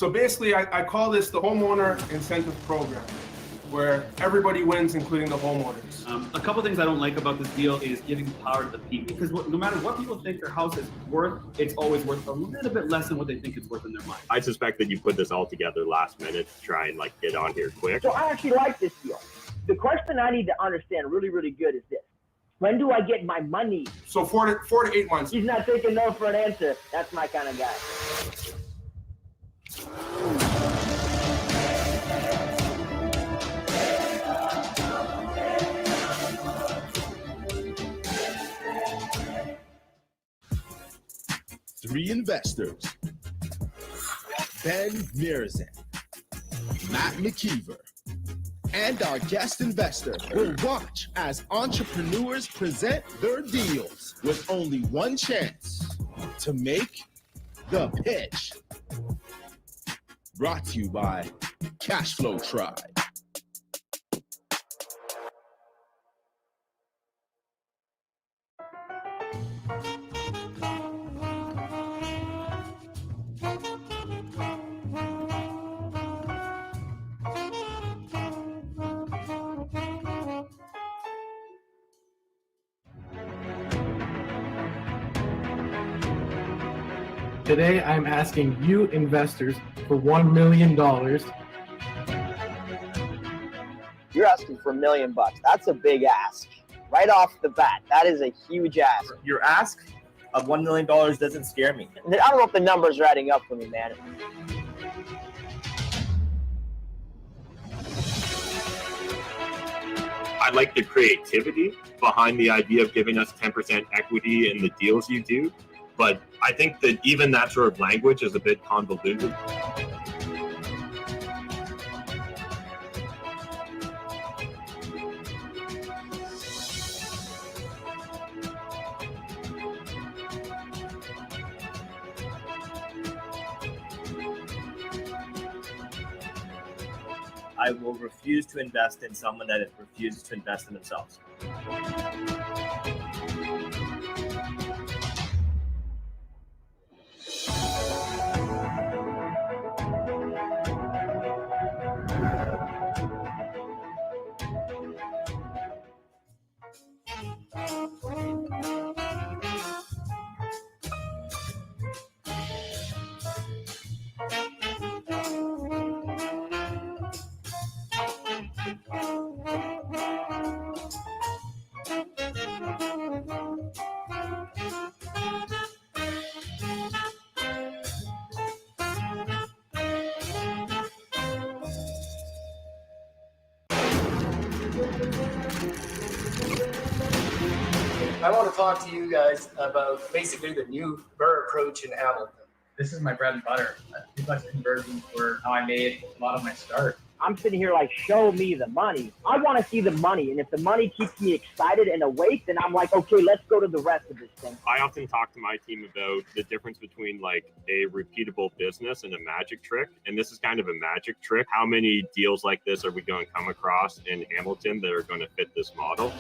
So basically, I call this the homeowner incentive program, where everybody wins, including the homeowners. A couple things I don't like about this deal is giving power to the people, because no matter what people think their house is worth, it's always worth a little bit less than what they think it's worth in their mind. I suspect that you put this all together last minute to try and like get on here quick. So I actually like this deal. The question I need to understand really, really good is this. When do I get my money? So 4 to 8 months. He's not taking no for an answer. That's my kind of guy. Three investors, Ben Mirzan, Matt McKeever, and our guest investor will watch as entrepreneurs present their deals with only one chance to make the pitch. Brought to you by Cashflow Tribe. Today, I'm asking you investors for $1 million. You're asking for $1 million. That's a big ask. Right off the bat, that is a huge ask. Your ask of $1 million doesn't scare me. I don't know if the numbers are adding up for me, man. I like the creativity behind the idea of giving us 10% equity in the deals you do, but I think that even that sort of language is a bit convoluted. I will refuse to invest in someone that refuses to invest in themselves. I want to talk to you guys about basically the new BRRRR approach in Hamilton. This is my bread and butter. Duplex conversions were how I made a lot of my start. I'm sitting here like, show me the money. I want to see the money. And if the money keeps me excited and awake, then I'm like, okay, let's go to the rest of this thing. I often talk to my team about the difference between like a repeatable business and a magic trick. And this is kind of a magic trick. How many deals like this are we going to come across in Hamilton that are going to fit this model?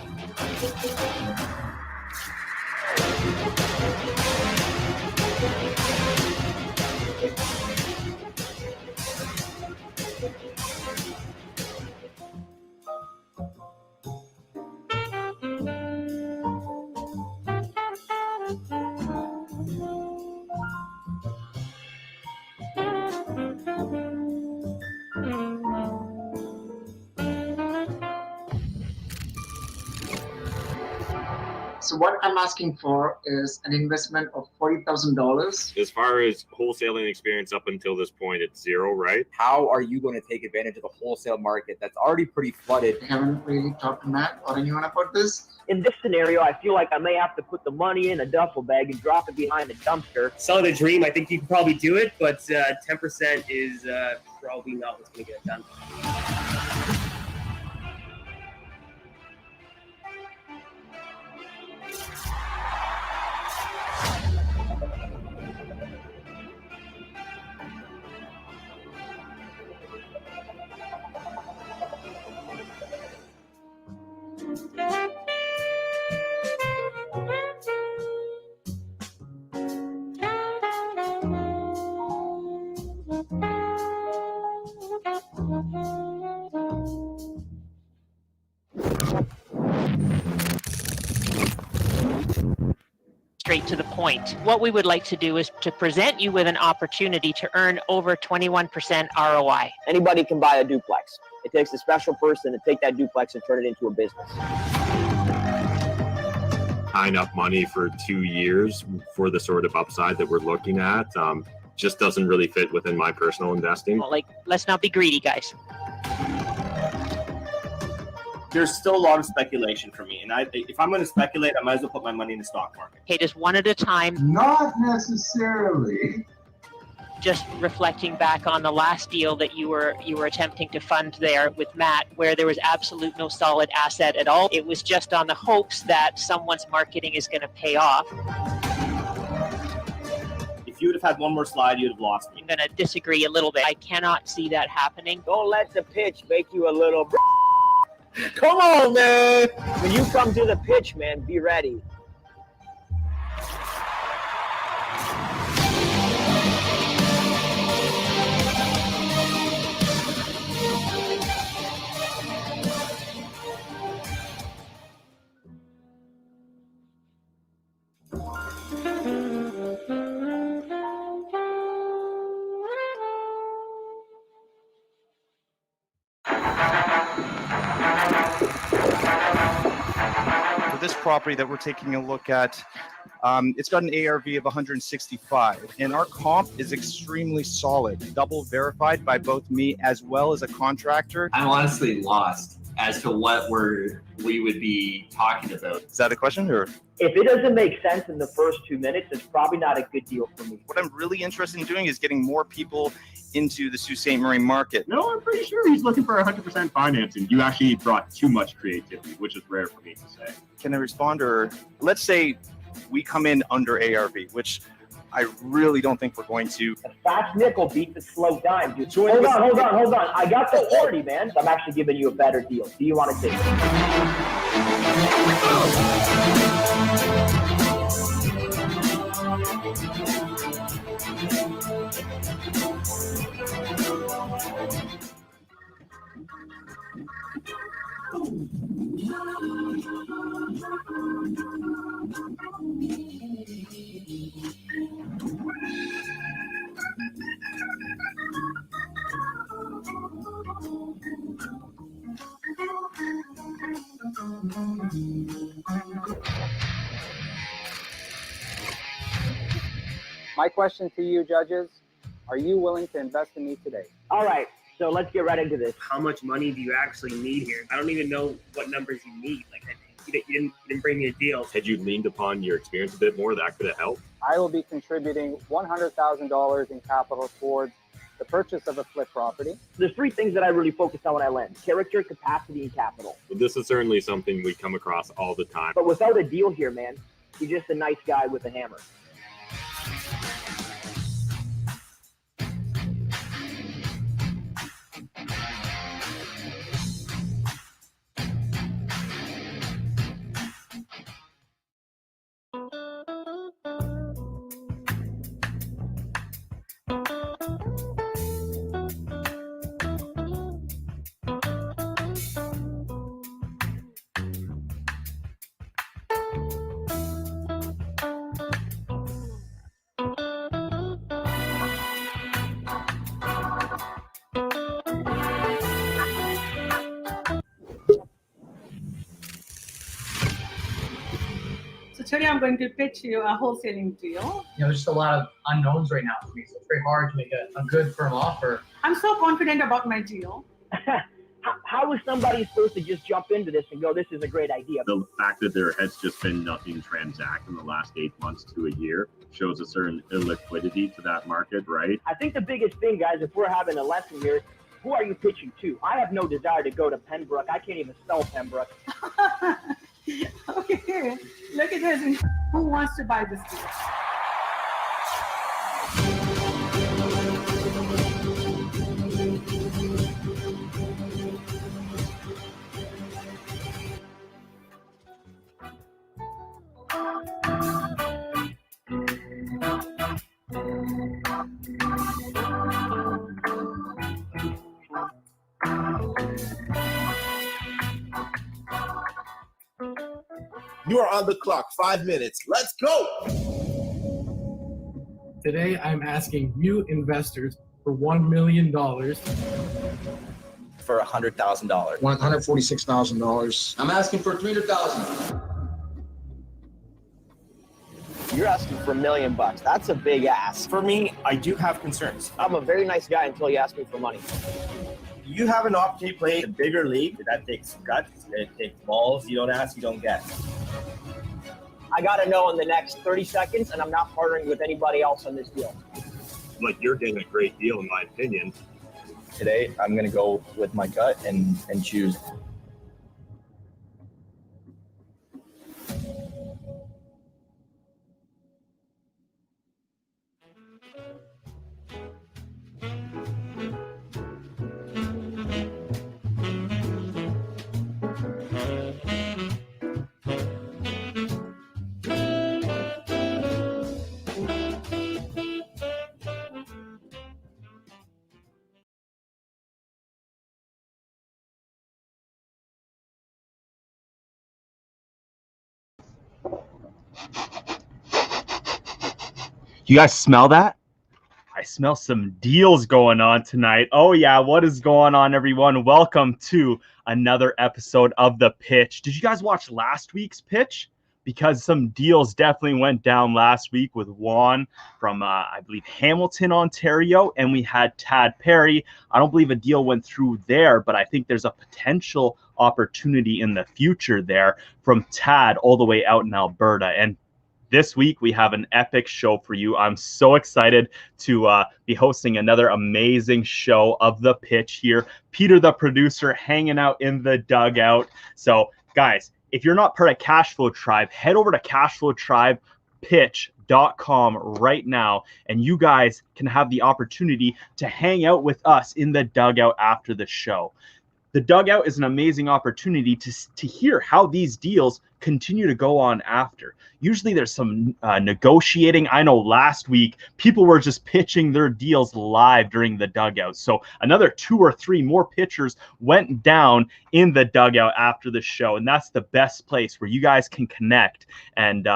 So what I'm asking for is an investment of $40,000. As far as wholesaling experience up until this point, it's zero, right? How are you going to take advantage of the wholesale market that's already pretty flooded? I haven't really talked to Matt or anyone about this. In this scenario, I feel like I may have to put the money in a duffel bag and drop it behind the dumpster. Selling a dream, I think you can probably do it, but 10% is probably not what's going to get it done. straight to the point. What we would like to do is to present you with an opportunity to earn over 21% ROI. Anybody can buy a duplex. It takes a special person to take that duplex and turn it into a business. Tying up money for 2 years for the sort of upside that we're looking at just doesn't really fit within my personal investing. Like, let's not be greedy, guys. There's still a lot of speculation for me, and if I'm going to speculate, I might as well put my money in the stock market. Okay, just one at a time. Not necessarily. Just reflecting back on the last deal that you were attempting to fund there with Matt, where there was absolute no solid asset at all. It was just on the hopes that someone's marketing is going to pay off. If you would have had one more slide, you'd have lost me. I'm going to disagree a little bit. I cannot see that happening. Don't let the pitch make you a little. Come on, man. When you come to the pitch, man, be ready. This property that we're taking a look at, it's got an ARV of 165, and our comp is extremely solid, double verified by both me as well as a contractor. I'm honestly lost as to what we would be talking about. Is that a question, or? If it doesn't make sense in the first 2 minutes, it's probably not a good deal for me. What I'm really interested in doing is getting more people into the Sault Ste. Marie market. No, I'm pretty sure he's looking for 100% financing. You actually brought too much creativity, which is rare for me to say. Can I respond? Or let's say we come in under ARV, which I really don't think we're going to. A fast nickel beats a slow dime, dude. Hold on. I got the 40, man. I'm actually giving you a better deal. Do you want to take My question to you, judges, are you willing to invest in me today? All right, so let's get right into this. How much money do you actually need here? I don't even know what numbers you need. Like, you didn't bring me a deal. Had you leaned upon your experience a bit more, that could have helped. I will be contributing $100,000 in capital towards the purchase of a flip property. There's three things that I really focus on when I lend: character, capacity, and capital. This is certainly something we come across all the time. But without a deal here, man, you're just a nice guy with a hammer. So today I'm going to pitch you a wholesaling deal. There's just a lot of unknowns right now for me, so it's very hard to make a good firm offer. I'm so confident about my deal. How is somebody supposed to just jump into this and go, this is a great idea? The fact that there has just been nothing transact in the last 8 months to a year shows a certain illiquidity to that market, right? I think the biggest thing, guys, if we're having a lesson here, who are you pitching to? I have no desire to go to Pembroke. I can't even spell Pembroke. Okay, look at this. Who wants to buy this deal? You are on the clock. 5 minutes. Let's go. Today, I'm asking you investors for $1 million. For $100,000. $146,000. I'm asking for 300,000. You're asking for $1 million. That's a big ask. For me, I do have concerns. I'm a very nice guy until you ask me for money. You have an opportunity to play a bigger league. That takes guts. It takes balls. You don't ask, you don't get. I got to know in the next 30 seconds, and I'm not partnering with anybody else on this deal. Like, you're getting a great deal, in my opinion. Today, I'm going to go with my gut and choose. You guys smell that? I smell some deals going on tonight. Oh yeah, what is going on, everyone? Welcome to another episode of The Pitch. Did you guys watch last week's pitch? Because some deals definitely went down last week with Juan from, I believe, Hamilton, Ontario, and we had Tad Perry. I don't believe a deal went through there, but I think there's a potential opportunity in the future there from Tad all the way out in Alberta. And this week, we have an epic show for you. I'm so excited to be hosting another amazing show of The Pitch here. Peter, the producer, hanging out in the dugout. So, guys, if you're not part of Cashflow Tribe, head over to cashflowtribepitch.com right now, and you guys can have the opportunity to hang out with us in the dugout after the show. The dugout is an amazing opportunity to hear how these deals continue to go on after. Usually there's some negotiating. I know last week people were just pitching their deals live during the dugout. So another 2 or 3 more pitchers went down in the dugout after the show. And that's the best place where you guys can connect and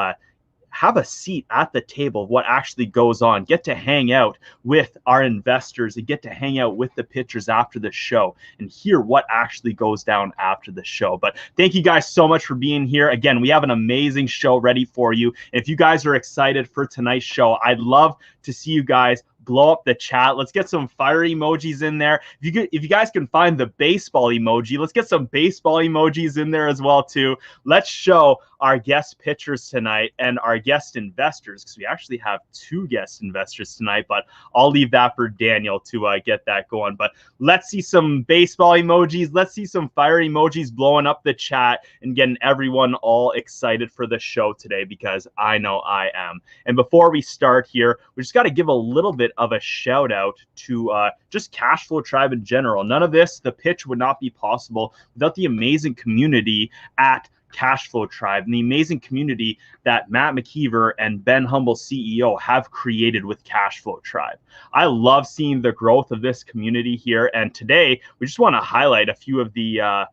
have a seat at the table of what actually goes on. Get to hang out with our investors and get to hang out with the pitchers after the show and hear what actually goes down after the show. But thank you guys so much for being here. Again, we have an amazing show ready for you. If you guys are excited for tonight's show, I'd love to see you guys blow up the chat. Let's get some fire emojis in there. If you guys can find the baseball emoji, let's get some baseball emojis in there as well too. Let's show our guest pitchers tonight and our guest investors, because we actually have 2 guest investors tonight, but I'll leave that for Daniel to get that going. But let's see some baseball emojis. Let's see some fire emojis blowing up the chat and getting everyone all excited for the show today, because I know I am. And before we start here, we just got to give a little bit of a shout out to just Cashflow Tribe in general. None of this, the pitch, would not be possible without the amazing community at Cashflow Tribe and the amazing community that Matt McKeever and Ben Humble, CEO, have created with Cashflow Tribe. I love seeing the growth of this community here, and today we just want to highlight a few of the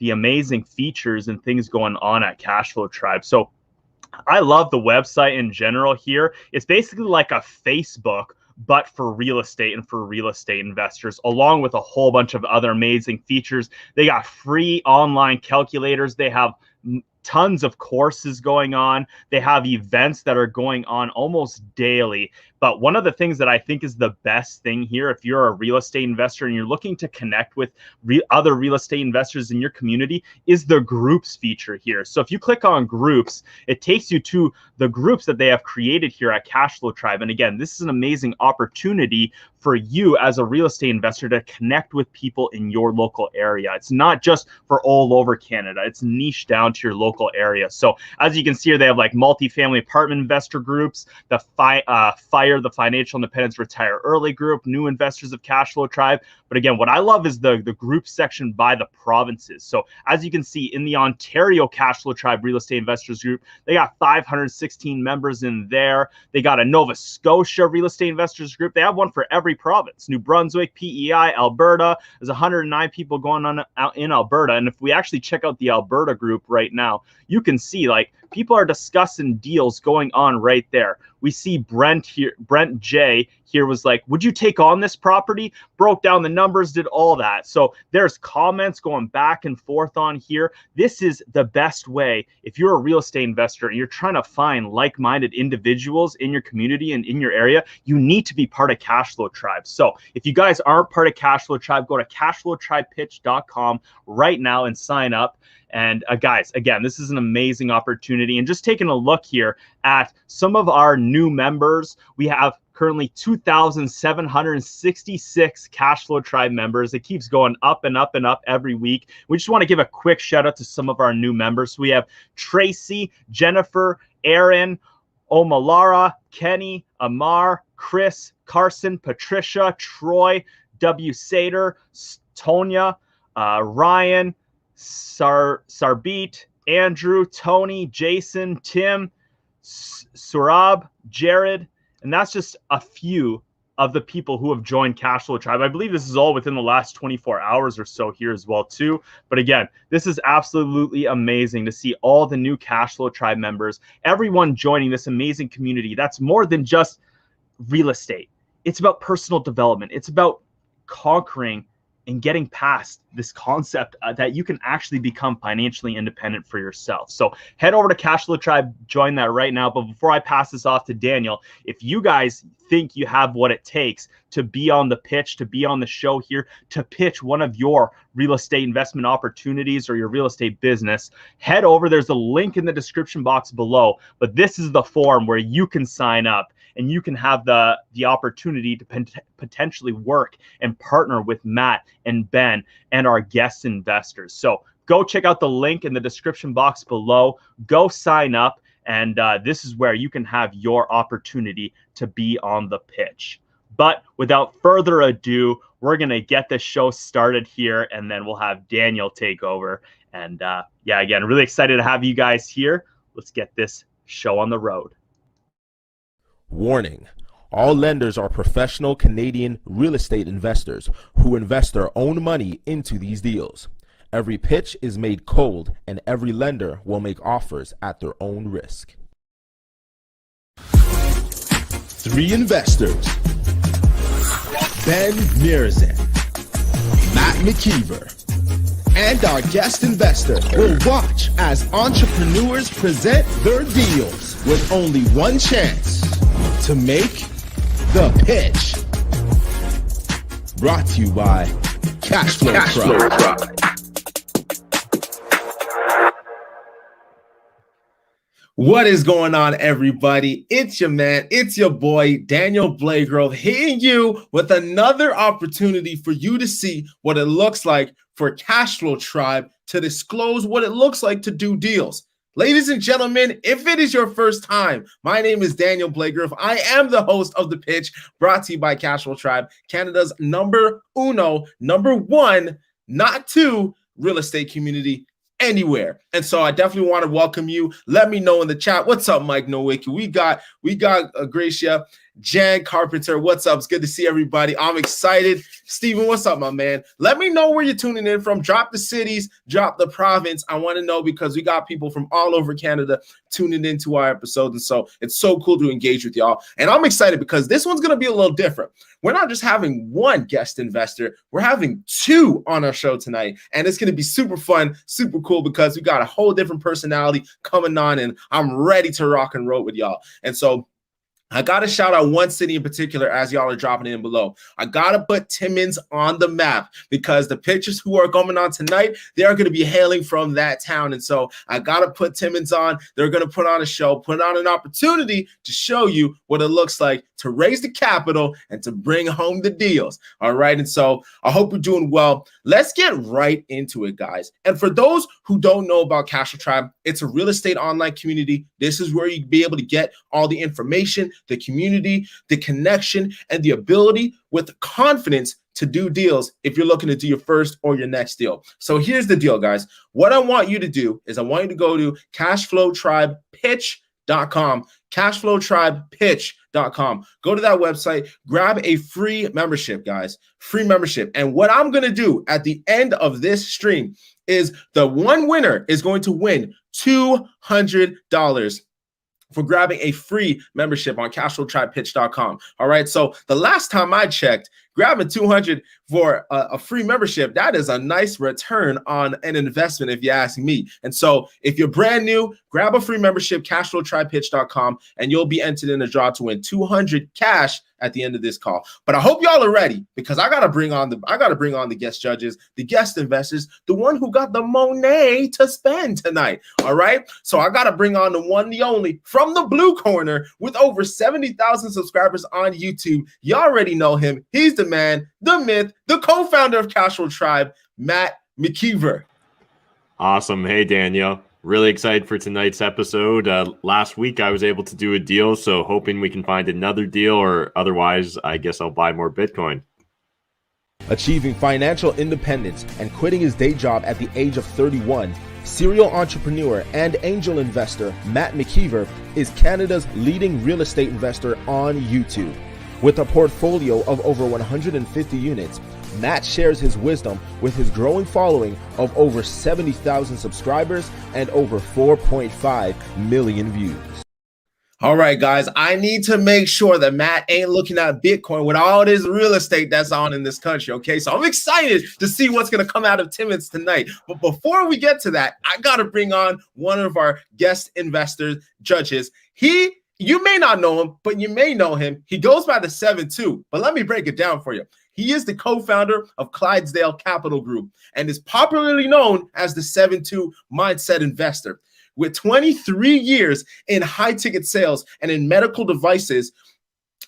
amazing features and things going on at Cashflow Tribe. So I love the website in general here. It's basically like a Facebook, but for real estate and for real estate investors, along with a whole bunch of other amazing features. They got free online calculators. They have tons of courses going on. They have events that are going on almost daily. But one of the things that I think is the best thing here, if you're a real estate investor and you're looking to connect with other real estate investors in your community, is the groups feature here. So if you click on groups, it takes you to the groups that they have created here at Cashflow Tribe. And again, this is an amazing opportunity for you as a real estate investor to connect with people in your local area. It's not just for all over Canada. It's niche down to your local area. So as you can see here, they have like multifamily apartment investor groups, the FIRE, the Financial Independence Retire Early group, new investors of Cashflow Tribe. But again, what I love is the group section by the provinces. So as you can see in the Ontario Cashflow Tribe Real Estate Investors Group, they got 516 members in there. They got a Nova Scotia Real Estate Investors Group. They have one for every every province. New Brunswick, PEI, Alberta. There's 109 people going on out in Alberta. And if we actually check out the Alberta group right now, you can see like people are discussing deals going on right there. We see Brent J here was like, would you take on this property? Broke down the numbers, did all that. So there's comments going back and forth on here. This is the best way. If you're a real estate investor and you're trying to find like-minded individuals in your community and in your area, you need to be part of Cashflow Tribe. So if you guys aren't part of Cashflow Tribe, go to cashflowtribepitch.com right now and sign up. And guys, again, this is an amazing opportunity. And just taking a look here at some of our new members, we have currently 2,766 Cashflow Tribe members. It keeps going up and up and up every week. We just want to give a quick shout out to some of our new members. So we have Tracy, Jennifer, Aaron, Omalara, Kenny, Amar, Chris, Carson, Patricia, Troy, W. Sater, Tonya, Ryan, Sarbit, Andrew, Tony, Jason, Tim, Surab, Jared, and that's just a few of the people who have joined Cashflow Tribe. I believe this is all within the last 24 hours or so here as well too. But again, this is absolutely amazing to see all the new Cashflow Tribe members, everyone joining this amazing community. That's more than just real estate. It's about personal development. It's about conquering and getting past this concept that you can actually become financially independent for yourself. So head over to Cashflow Tribe, join that right now. But before I pass this off to Daniel, if you guys think you have what it takes to be on the pitch, to be on the show here, to pitch one of your real estate investment opportunities or your real estate business, head over. There's a link in the description box below. But this is the form where you can sign up and you can have the opportunity to potentially work and partner with Matt and Ben and our guest investors. So go check out the link in the description box below. Go sign up, and this is where you can have your opportunity to be on the pitch. But without further ado, we're going to get the show started here, and then we'll have Daniel take over. And yeah, again, really excited to have you guys here. Let's get this show on the road. Warning. All lenders are professional Canadian real estate investors who invest their own money into these deals. Every pitch is made cold, and every lender will make offers at their own risk. 3 investors: Ben Mirzan, Matt McKeever, and our guest investor will watch as entrepreneurs present their deals with only one chance to make the pitch. Brought to you by Cashflow Tribe. What is going on, everybody? It's your man, it's your boy, Daniel Blagrove, hitting you with another opportunity for you to see what it looks like for Cashflow Tribe to disclose what it looks like to do deals. Ladies and gentlemen, if it is your first time, my name is Daniel Blagrove. I am the host of The Pitch, brought to you by Cashflow Tribe, Canada's number 1, not 2 real estate community anywhere. And so I definitely want to welcome you. Let me know in the chat. What's up, Mike Nowicki? We got Gracia, Jan Carpenter. What's up? It's good to see everybody. I'm excited. Steven, what's up, my man? Let me know where you're tuning in from. Drop the cities, drop the province. I want to know because we got people from all over Canada tuning into our episodes. And so it's so cool to engage with y'all. And I'm excited because this one's going to be a little different. We're not just having one guest investor. We're having 2 on our show tonight. And it's going to be super fun, super cool because we got a whole different personality coming on. And I'm ready to rock and roll with y'all. And so I got to shout out one city in particular as y'all are dropping in below. I got to put Timmins on the map because the pitchers who are coming on tonight, they are going to be hailing from that town. And so I got to put Timmins on. They're going to put on a show, put on an opportunity to show you what it looks like to raise the capital and to bring home the deals. All right. And so I hope you're doing well. Let's get right into it, guys. And for those who don't know about Cashflow Tribe, it's a real estate online community. This is where you'll be able to get all the information, the community, the connection, and the ability with confidence to do deals if you're looking to do your first or your next deal. So here's the deal, guys. What I want you to do is I want you to go to cashflowtribepitch.com, cashflowtribepitch.com. cashflowtrypitch.com. Go to that website, grab a free membership, guys. Free membership. And what I'm going to do at the end of this stream is the one winner is going to win $200 for grabbing a free membership on cashflowtrypitch.com. All right. So the last time I checked, grabbing $200 for a free membership, that is a nice return on an investment, if you ask me. And so if you're brand new, grab a free membership, cashflowtrypitch.com, and you'll be entered in a draw to win $200 cash at the end of this call. But I hope y'all are ready, because I gotta bring on the guest judges, the guest investors, the one who got the money to spend tonight. All right. So I gotta bring on the one, the only, from the blue corner with over 70,000 subscribers on YouTube. You already know him. He's the man, the myth, the co-founder of Cashflow Tribe, Matt McKeever. Awesome. Hey, Daniel. Really excited for tonight's episode. Last week, I was able to do a deal, so hoping we can find another deal, or otherwise, I guess I'll buy more Bitcoin. Achieving financial independence and quitting his day job at the age of 31, serial entrepreneur and angel investor Matt McKeever is Canada's leading real estate investor on YouTube. With a portfolio of over 150 units, Matt shares his wisdom with his growing following of over 70,000 subscribers and over 4.5 million views. All right, guys, I need to make sure that Matt ain't looking at Bitcoin with all this real estate that's on in this country, okay? So I'm excited to see what's going to come out of Timmins tonight. But before we get to that, I got to bring on one of our guest investors, judges. You may not know him, but you may know him. He goes by the 7-2, but let me break it down for you. He is the co-founder of Clydesdale Capital Group and is popularly known as the 7-2 Mindset Investor. With 23 years in high-ticket sales and in medical devices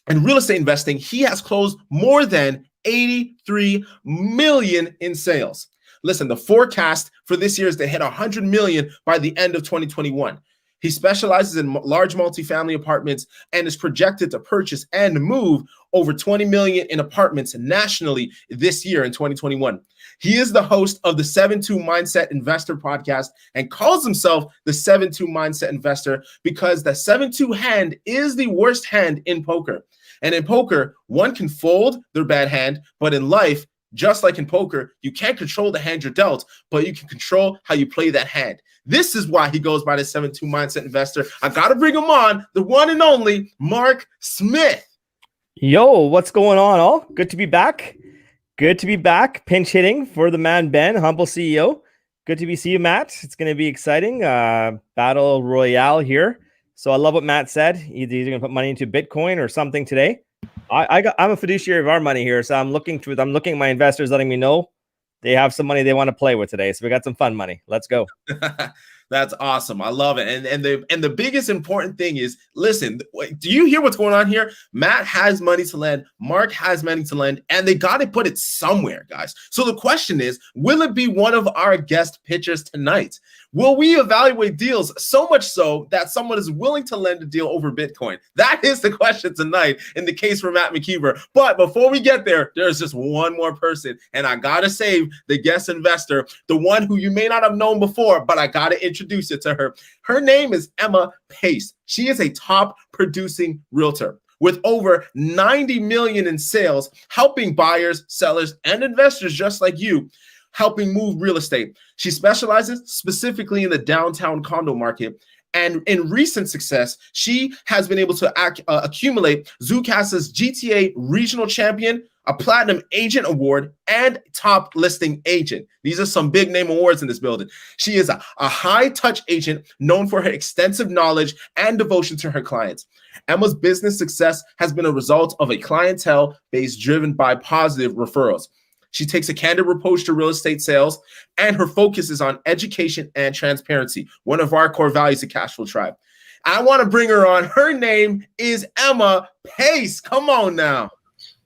and real estate investing, he has closed more than 83 million in sales. Listen, the forecast for this year is to hit 100 million by the end of 2021. He specializes in large multifamily apartments and is projected to purchase and move over 20 million in apartments nationally this year in 2021. He is the host of the 7-2 Mindset Investor podcast and calls himself the 7-2 Mindset Investor because the 7-2 hand is the worst hand in poker. And in poker, one can fold their bad hand, but in life, just like in poker, you can't control the hand you're dealt, but you can control how you play that hand. This is why he goes by the 7-2 Mindset Investor. I got to bring him on, the one and only Mark Smith. Yo, what's going on, all? Good to be back. Good to be back. Pinch hitting for the man, Ben, humble CEO. Good to see you, Matt. It's going to be exciting. Battle Royale here. So I love what Matt said. He's either going to put money into Bitcoin or something today. I'm a fiduciary of our money here, so I'm looking at my investors, letting me know they have some money they want to play with today. So we got some fun money. Let's go. That's awesome. I love it. And the biggest important thing is, listen, do you hear what's going on here? Matt has money to lend. Mark has money to lend, and they got to put it somewhere, guys. So the question is, will it be one of our guest pitchers tonight? Will we evaluate deals so much so that someone is willing to lend a deal over Bitcoin? That is the question tonight in the case for Matt McKeever. But before we get there, there's just one more person, and I got to save the guest investor, the one who you may not have known before, but I got to introduce it to her. Her name is Emma Pace. She is a top producing realtor with over 90 million in sales, helping buyers, sellers, and investors just like you, helping move real estate. She specializes specifically in the downtown condo market. And in recent success, she has been able to accumulate Zookasa's GTA Regional Champion, a Platinum Agent Award, and Top Listing Agent. These are some big name awards in this building. She is a high-touch agent known for her extensive knowledge and devotion to her clients. Emma's business success has been a result of a clientele base driven by positive referrals. She takes a candid approach to real estate sales, and her focus is on education and transparency, one of our core values at Cashflow Tribe. I want to bring her on. Her name is Emma Pace. Come on now.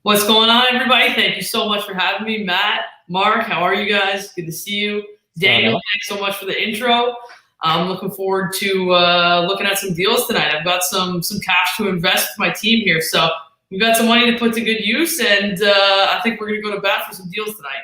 What's going on, everybody? Thank you so much for having me. Matt, Mark, how are you guys? Good to see you. Daniel, thanks so much for the intro. I'm looking forward to looking at some deals tonight. I've got some cash to invest with my team here, so we've got some money to put to good use, and I think we're going to go to bat for some deals tonight.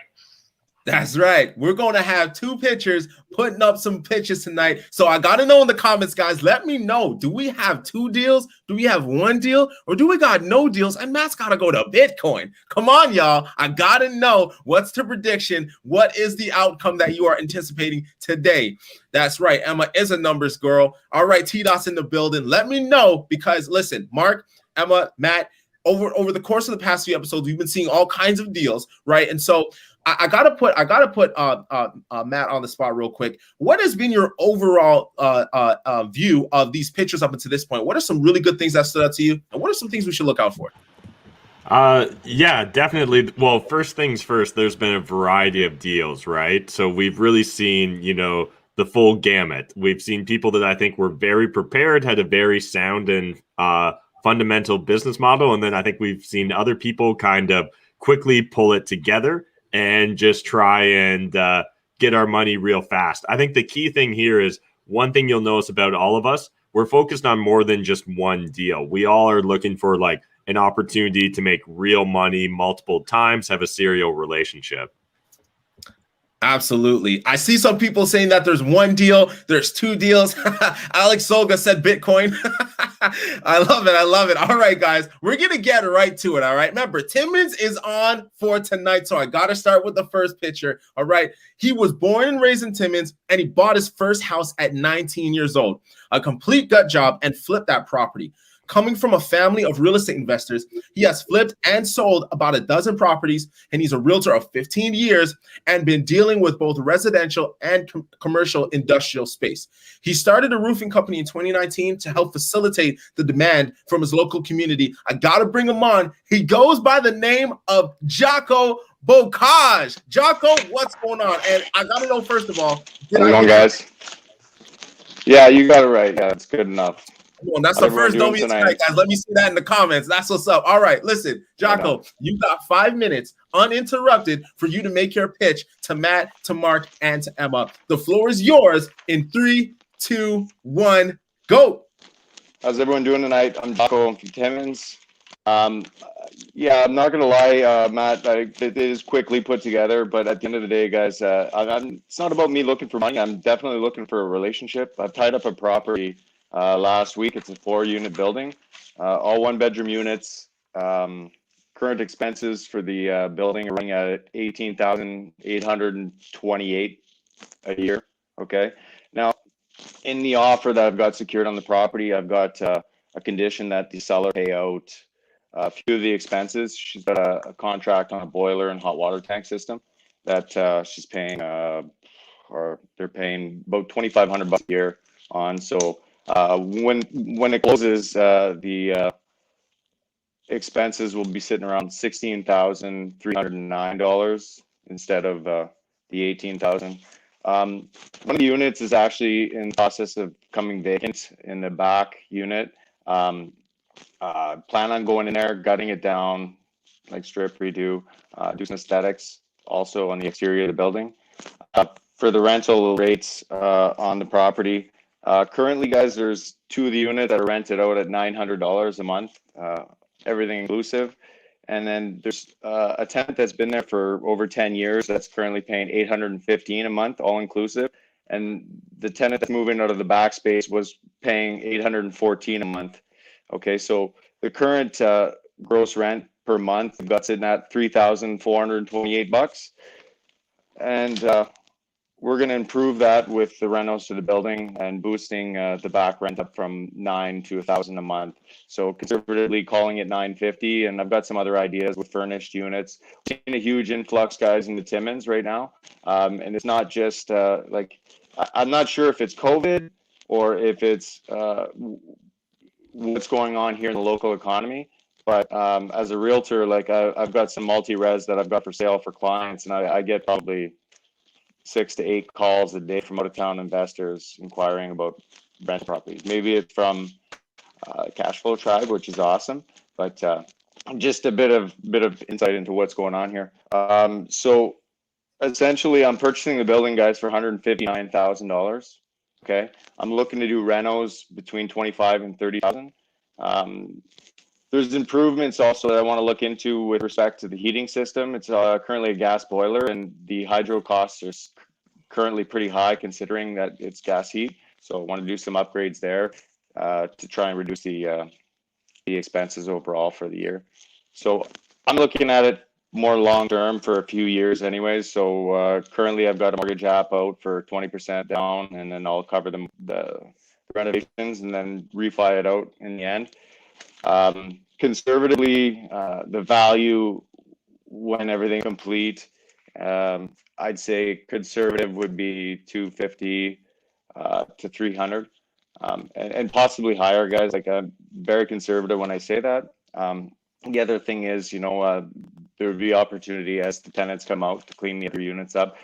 That's right. We're going to have two pitchers putting up some pitches tonight. So I got to know in the comments, guys, let me know. Do we have two deals? Do we have one deal? Or do we got no deals? And Matt's got to go to Bitcoin. Come on, y'all. I got to know what's the prediction. What is the outcome that you are anticipating today? That's right. Emma is a numbers girl. All right, T-Dot's in the building. Let me know because, listen, Mark, Emma, Matt, over the course of the past few episodes, we've been seeing all kinds of deals, right? And so I gotta put Matt on the spot real quick. What has been your overall view of these pitchers up until this point? What are some really good things that stood out to you, and what are some things we should look out for? Yeah, definitely. Well, first things first, there's been a variety of deals, right? So we've really seen, the full gamut. We've seen people that I think were very prepared, had a very sound and fundamental business model, and then I think we've seen other people kind of quickly pull it together and just try and get our money real fast. I think the key thing here is one thing you'll notice about all of us, we're focused on more than just one deal. We all are looking for like an opportunity to make real money multiple times, have a serial relationship. Absolutely. I see some people saying that there's one deal, there's two deals. Alex Solga said Bitcoin. I love it. I love it. All right, guys, we're going to get right to it. All right. Remember, Timmins is on for tonight. So I got to start with the first pitcher. All right. He was born and raised in Timmins, and he bought his first house at 19 years old. A complete gut job and flipped that property. Coming from a family of real estate investors, he has flipped and sold about a dozen properties, and he's a realtor of 15 years and been dealing with both residential and commercial industrial space. He started a roofing company in 2019 to help facilitate the demand from his local community. I got to bring him on. He goes by the name of Jocko Bocage. Jocko, what's going on? And I got to know, first of all, how's it going, guys? Yeah, you got it right. Yeah, it's good enough. On, that's the first W tonight, guys. Let me see that in the comments. That's what's up. All right, listen, Jocko, you got 5 minutes uninterrupted for you to make your pitch to Matt, to Mark, and to Emma. The floor is yours in 3, 2, 1, go. How's everyone doing tonight? I'm Jocko. I'm from Timmins. Yeah, I'm not gonna lie, Matt. It is quickly put together, but at the end of the day, guys, it's not about me looking for money. I'm definitely looking for a relationship. I've tied up a property last week. It's a 4-unit building, all 1-bedroom units. Current expenses for the building are running at $18,828 a year. Okay. Now, in the offer that I've got secured on the property, I've got a condition that the seller pay out a few of the expenses. She's got a contract on a boiler and hot water tank system that she's paying, or they're paying about $2,500 a year on. So when it closes, the expenses will be sitting around $16,309 instead of the $18,000. One of the units is actually in the process of coming vacant in the back unit. Plan on going in there, gutting it down, like strip redo, do some aesthetics also on the exterior of the building. For the rental rates on the property, currently, guys, there's 2 of the units that are rented out at $900 a month, everything inclusive. And then there's a tenant that's been there for over 10 years that's currently paying $815 a month, all inclusive. And the tenant that's moving out of the back space was paying $814 a month. Okay, so the current gross rent per month we've got sitting at $3,428, and we're going to improve that with the rentals to the building and boosting the back rent up from $900 to $1,000 a month. So conservatively calling it $950, and I've got some other ideas with furnished units. We're seeing a huge influx, guys, in the Timmins right now, and it's not just like, I'm not sure if it's COVID or if it's what's going on here in the local economy. But as a realtor, like I've got some multi-res that I've got for sale for clients, and I get probably 6 to 8 calls a day from out-of-town investors inquiring about rental properties. Maybe it's from Cashflow Tribe, which is awesome, but just a bit of insight into what's going on here. So essentially, I'm purchasing the building, guys, for $159,000. Okay, I'm looking to do renos between 25 and 30,000. There's improvements also that I want to look into with respect to the heating system. It's currently a gas boiler, and the hydro costs are currently pretty high considering that it's gas heat. So I want to do some upgrades there to try and reduce the expenses overall for the year. So I'm looking at it more long term for a few years anyways. So currently I've got a mortgage app out for 20% down, and then I'll cover the renovations and then refi it out in the end. Conservatively, the value when everything complete, I'd say conservative would be 250 to 300, and possibly higher, guys. Like, I'm very conservative when I say that. The other thing is, there would be opportunity as the tenants come out to clean the other units up.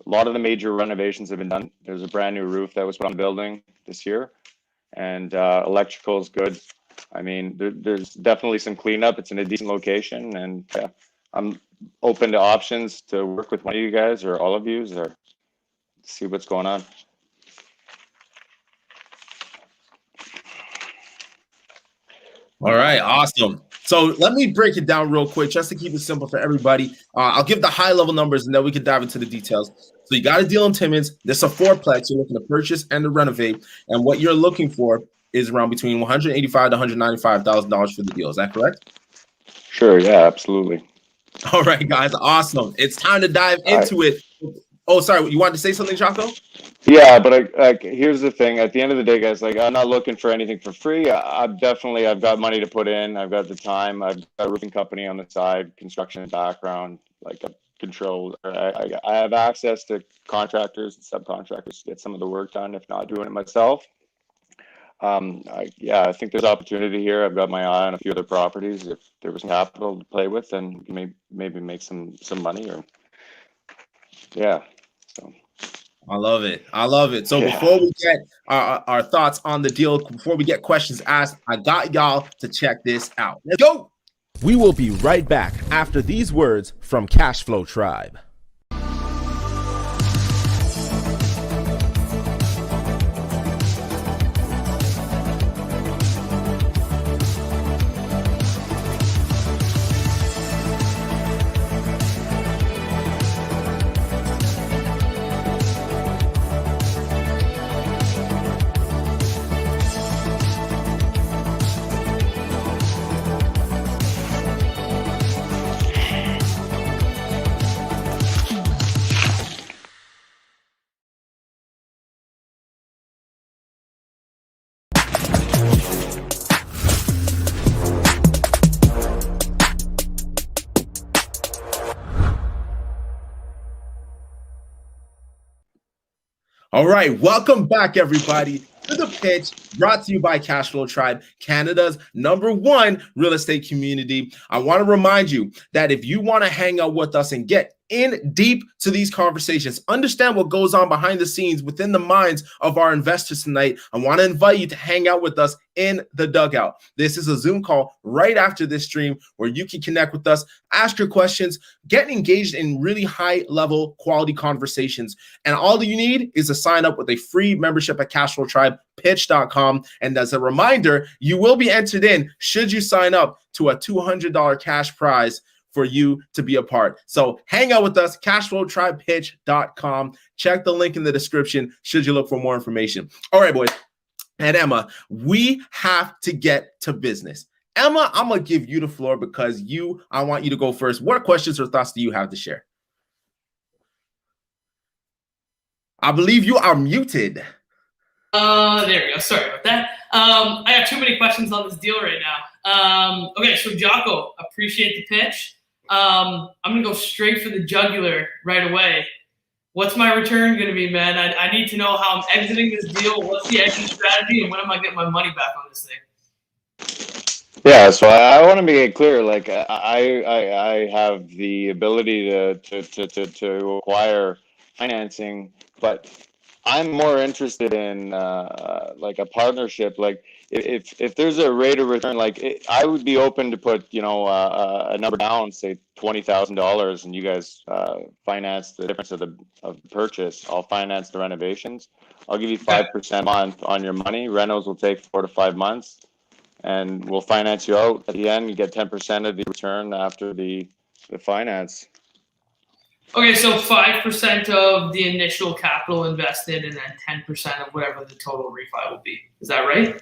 A lot of the major renovations have been done. There's a brand new roof that was put on the building this year, and electrical is good. I mean, there's definitely some cleanup. It's in a decent location, and I'm open to options to work with one of you guys or all of you or see what's going on. All right, awesome. So let me break it down real quick just to keep it simple for everybody. I'll give the high level numbers and then we can dive into the details. So you got a deal in Timmins. There's a fourplex you're looking to purchase and to renovate, and what you're looking for is around between $185,000 to $195,000 for the deal. Is that correct? Sure. Yeah, absolutely. All right, guys. Awesome. It's time to dive into it. Oh, sorry. You wanted to say something, Chaco? Yeah, but here's the thing. At the end of the day, guys, like, I'm not looking for anything for free. I've got money to put in. I've got the time. I've got a roofing company on the side, construction background, like a control. I have access to contractors and subcontractors to get some of the work done, if not doing it myself. I think there's opportunity here. I've got my eye on a few other properties. If there was capital to play with, then maybe make some money. Or yeah. So I love it. I love it. So before we get our thoughts on the deal, before we get questions asked, I got y'all to check this out. Let's go. We will be right back after these words from Cashflow Tribe. All right, welcome back, everybody, to The Pitch, brought to you by Cashflow Tribe, Canada's #1 real estate community. I want to remind you that if you want to hang out with us and get in deep to these conversations, understand what goes on behind the scenes within the minds of our investors tonight, I want to invite you to hang out with us in the dugout. This is a Zoom call right after this stream where you can connect with us, ask your questions, get engaged in really high level quality conversations. And all you need is to sign up with a free membership at cashflowtribepitch.com. And as a reminder, you will be entered in should you sign up to a $200 cash prize for you to be a part. So hang out with us, cashflowtribepitch.com. Check the link in the description should you look for more information. All right, boys. And Emma, we have to get to business. Emma, I'm going to give you the floor because I want you to go first. What questions or thoughts do you have to share? I believe you are muted. There we go. Sorry about that. I got too many questions on this deal right now. Okay, so Jocko, appreciate the pitch. I'm going to go straight for the jugular right away. What's my return going to be, man? I need to know how I'm exiting this deal. What's the exit strategy, and when am I getting my money back on this thing? Yeah, so I want to make it clear. Like, I have the ability to acquire financing, but I'm more interested in like a partnership. Like, if there's a rate of return, like I would be open to put a number down, say $20,000, and you guys finance the difference of the purchase. I'll finance the renovations. I'll give you 5% a month on your money. Renos will take 4 to 5 months, and we'll finance you out at the end. You get 10% of the return after the finance. Okay, so 5% of the initial capital invested, and then 10% of whatever the total refi will be. Is that right?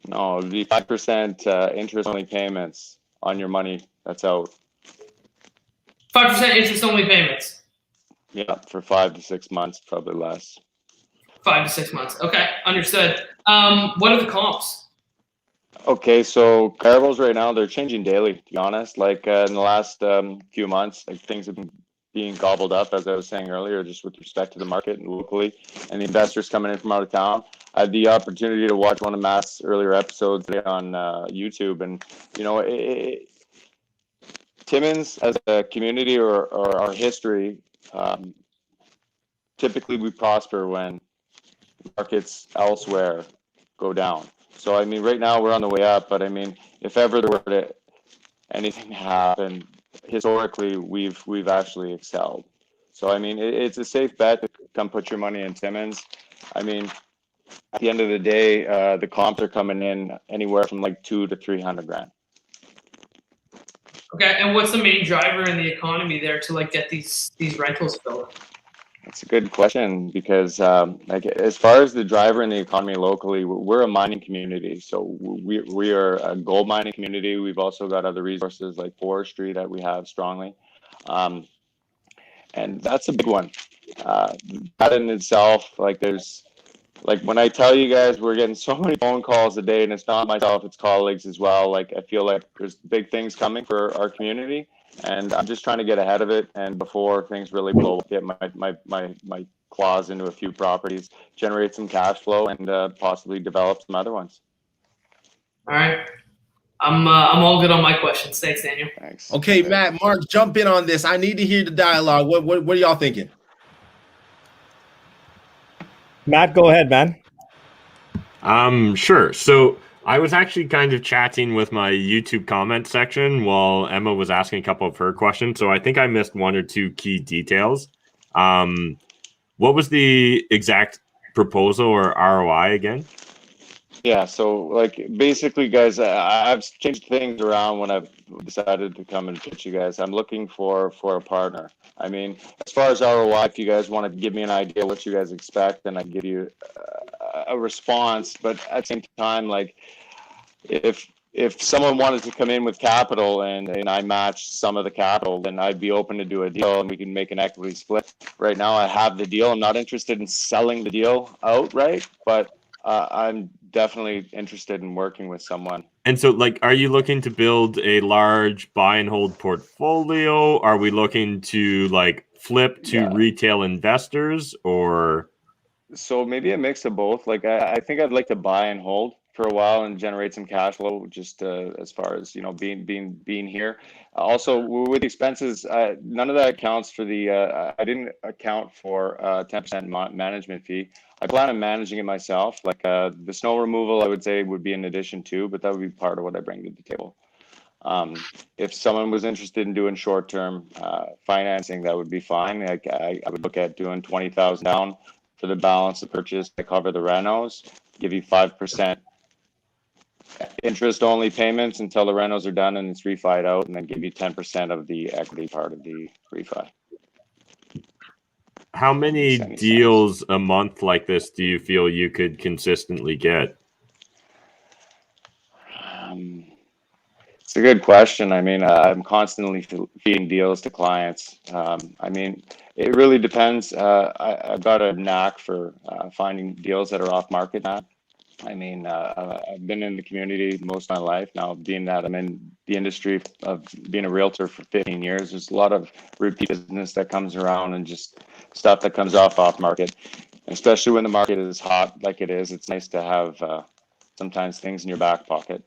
No, it'd be 5% interest-only payments on your money that's out. 5% interest-only payments. Yeah, for 5 to 6 months, probably less. 5 to 6 months. Okay, understood. What are the comps? Okay, so comparables right now, they're changing daily, to be honest. Like in the last few months, like things have been being gobbled up, as I was saying earlier, just with respect to the market and locally, and the investors coming in from out of town. I had the opportunity to watch one of Matt's earlier episodes on YouTube, and you know, Timmins as a community or our history, typically we prosper when markets elsewhere go down. So I mean, right now we're on the way up, but I mean, if ever there were to anything happen, historically we've actually excelled. So I mean, it's a safe bet to come put your money in Timmins. I mean, at the end of the day, the comps are coming in anywhere from like 200 to 300 grand. Okay, and what's the main driver in the economy there to like get these rentals filled? That's a good question, because like as far as the driver in the economy locally, we're a mining community. So we are a gold mining community. We've also got other resources like forestry that we have strongly. And that's a big one. That in itself, like there's, like when I tell you guys we're getting so many phone calls a day, and it's not myself, it's colleagues as well. Like I feel like there's big things coming for our community, and I'm just trying to get ahead of it. And before things really blow up, get my claws into a few properties, generate some cash flow, and possibly develop some other ones. All right. I'm all good on my questions. Thanks, Daniel. Thanks. Okay, Matt, Mark, jump in on this. I need to hear the dialogue. What are y'all thinking? Matt, go ahead, man. Sure. So I was actually kind of chatting with my YouTube comment section while Emma was asking a couple of her questions. So I think I missed one or two key details. What was the exact proposal or ROI again? Yeah, so like basically, guys, I've changed things around when I've decided to come and pitch you guys. I'm looking for a partner. I mean, as far as ROI, if you guys want to give me an idea what you guys expect, then I give you a response. But at the same time, like if someone wanted to come in with capital and I match some of the capital, then I'd be open to do a deal and we can make an equity split. Right now, I have the deal. I'm not interested in selling the deal outright, but I'm definitely interested in working with someone. And so, like, are you looking to build a large buy and hold portfolio? Are we looking to like flip to retail investors, or? So maybe a mix of both. Like I think I'd like to buy and hold for a while and generate some cash flow, just as far as, you know, being here. Also with expenses, none of that accounts for the. I didn't account for 10% management fee. I plan on managing it myself. Like the snow removal, I would say would be an addition too, but that would be part of what I bring to the table. If someone was interested in doing short-term financing, that would be fine. Like I would look at doing 20,000 down for the balance of purchase to cover the renos, give you 5% interest-only payments until the renos are done and it's refied out, and then give you 10% of the equity part of the refi. How many deals a month like this do you feel you could consistently get? It's a good question. I mean, I'm constantly feeding deals to clients. I mean, it really depends. I've got a knack for finding deals that are off market now. I mean, I've been in the community most of my life now, being that I'm in the industry of being a realtor for 15 years. There's a lot of repeat business that comes around and just stuff that comes off market, especially when the market is hot like it is. It's nice to have sometimes things in your back pocket.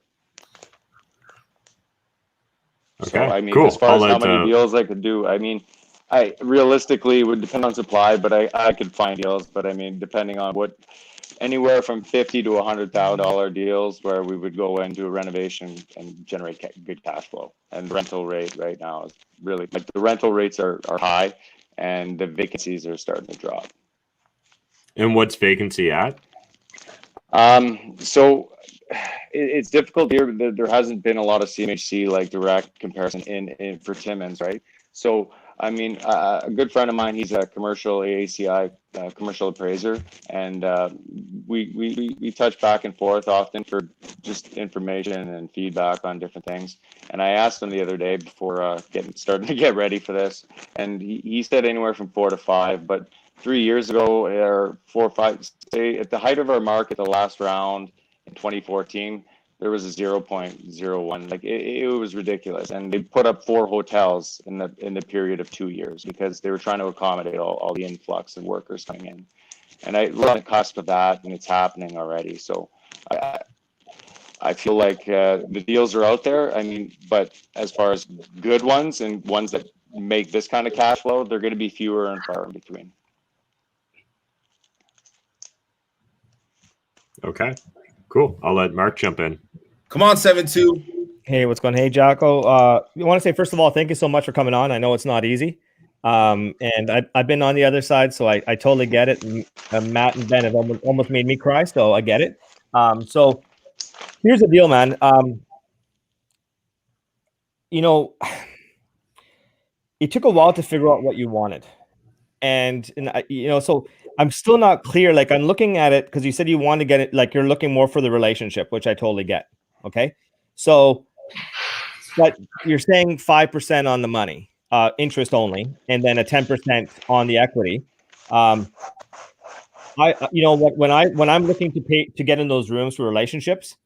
Okay, so, I mean, cool. as far as how many deals I could do, I mean, I realistically would depend on supply, but I could find deals. But I mean, depending on what, anywhere from $50,000 to $100,000 deals where we would go and do a renovation and generate good cash flow. And rental rate right now is really, like, the rental rates are high and the vacancies are starting to drop. And what's vacancy at? So it's difficult here. There hasn't been a lot of CMHC like direct comparison in for Timmins, right? So I mean, a good friend of mine, he's a commercial AACI commercial appraiser, and we touch back and forth often for just information and feedback on different things. And I asked him the other day before starting to get ready for this, and he said anywhere from 4 to 5. But 3 years ago, or 4 or 5, say at the height of our market, the last round in 2014. There was a 0.01. Like it was ridiculous, and they put up 4 hotels in the period of 2 years because they were trying to accommodate all the influx of workers coming in. And we're on the cusp of that, and it's happening already. So I feel like the deals are out there. I mean, but as far as good ones and ones that make this kind of cash flow, they're going to be fewer and far in between. Okay. Cool. I'll let Mark jump in. Come on, 7-2. Hey, what's going on? Hey, Jocko. I want to say, first of all, thank you so much for coming on. I know it's not easy. And I've been on the other side, so I totally get it. And, Matt and Ben have almost made me cry, so I get it. So here's the deal, man. You know, it took a while to figure out what you wanted. And you know, so I'm still not clear. Like, I'm looking at it because you said you want to get it, like you're looking more for the relationship, which I totally get. Okay. So, but you're saying 5% on the money, interest only, and then a 10% on the equity. You know what, when I'm looking to pay to get in those rooms for relationships,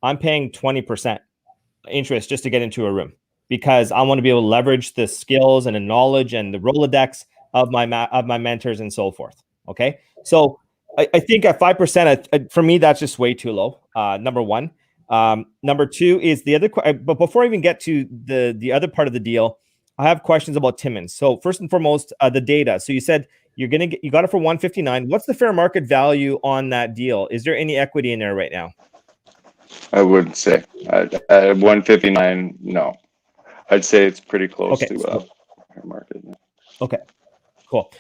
I'm paying 20% interest just to get into a room because I want to be able to leverage the skills and the knowledge and the Rolodex of my mentors and so forth. Okay. So I think at 5%, for me, that's just way too low. Number one. Number two is the other, but before I even get to the other part of the deal, I have questions about Timmins. So first and foremost, the data. So you said you got it for 159. What's the fair market value on that deal? Is there any equity in there right now? I wouldn't say at 159. No, I'd say it's pretty close to fair market. Yeah. Okay, cool.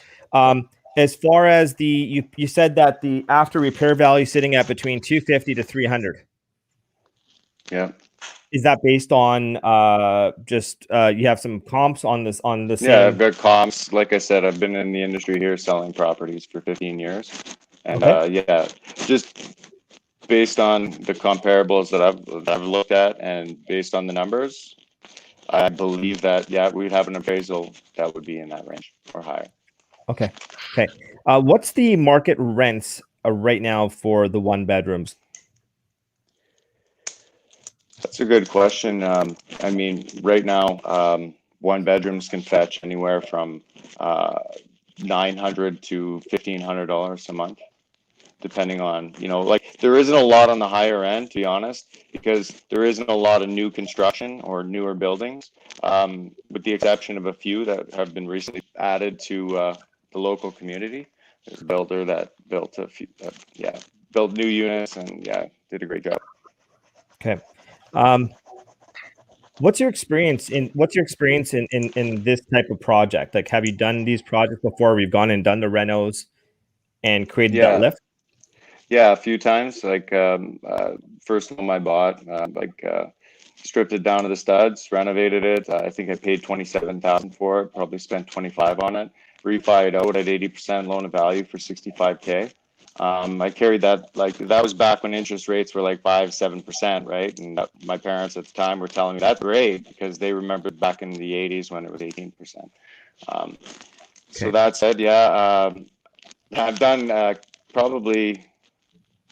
As far as you said that the after repair value sitting at between 250 to 300. Yeah. Is that based on you have some comps on this same? Yeah, I've got comps. Like I said, I've been in the industry here selling properties for 15 years. And yeah, just based on the comparables that I've looked at and based on the numbers, I believe that we'd have an appraisal that would be in that range or higher. Okay. What's the market rents right now for the 1 bedrooms? That's a good question. I mean, right now, 1 bedrooms can fetch anywhere from $900 to $1,500 a month, depending on, you know, like there isn't a lot on the higher end, to be honest, because there isn't a lot of new construction or newer buildings, with the exception of a few that have been recently added to the local community. There's a builder that built a few, built new units and did a great job. Okay. What's your experience in this type of project? Like, have you done these projects before? We've gone and done the renos and created that lift. Yeah, a few times. Like first home I bought, stripped it down to the studs, renovated it. I think I paid $27,000 for it. Probably spent $25,000 on it. Refied out at 80% loan of value for $65,000. I carried that, like, that was back when interest rates were like 5-7%, right? And my parents at the time were telling me that's great because they remembered back in the 80s when it was 18%. So that said, I've done probably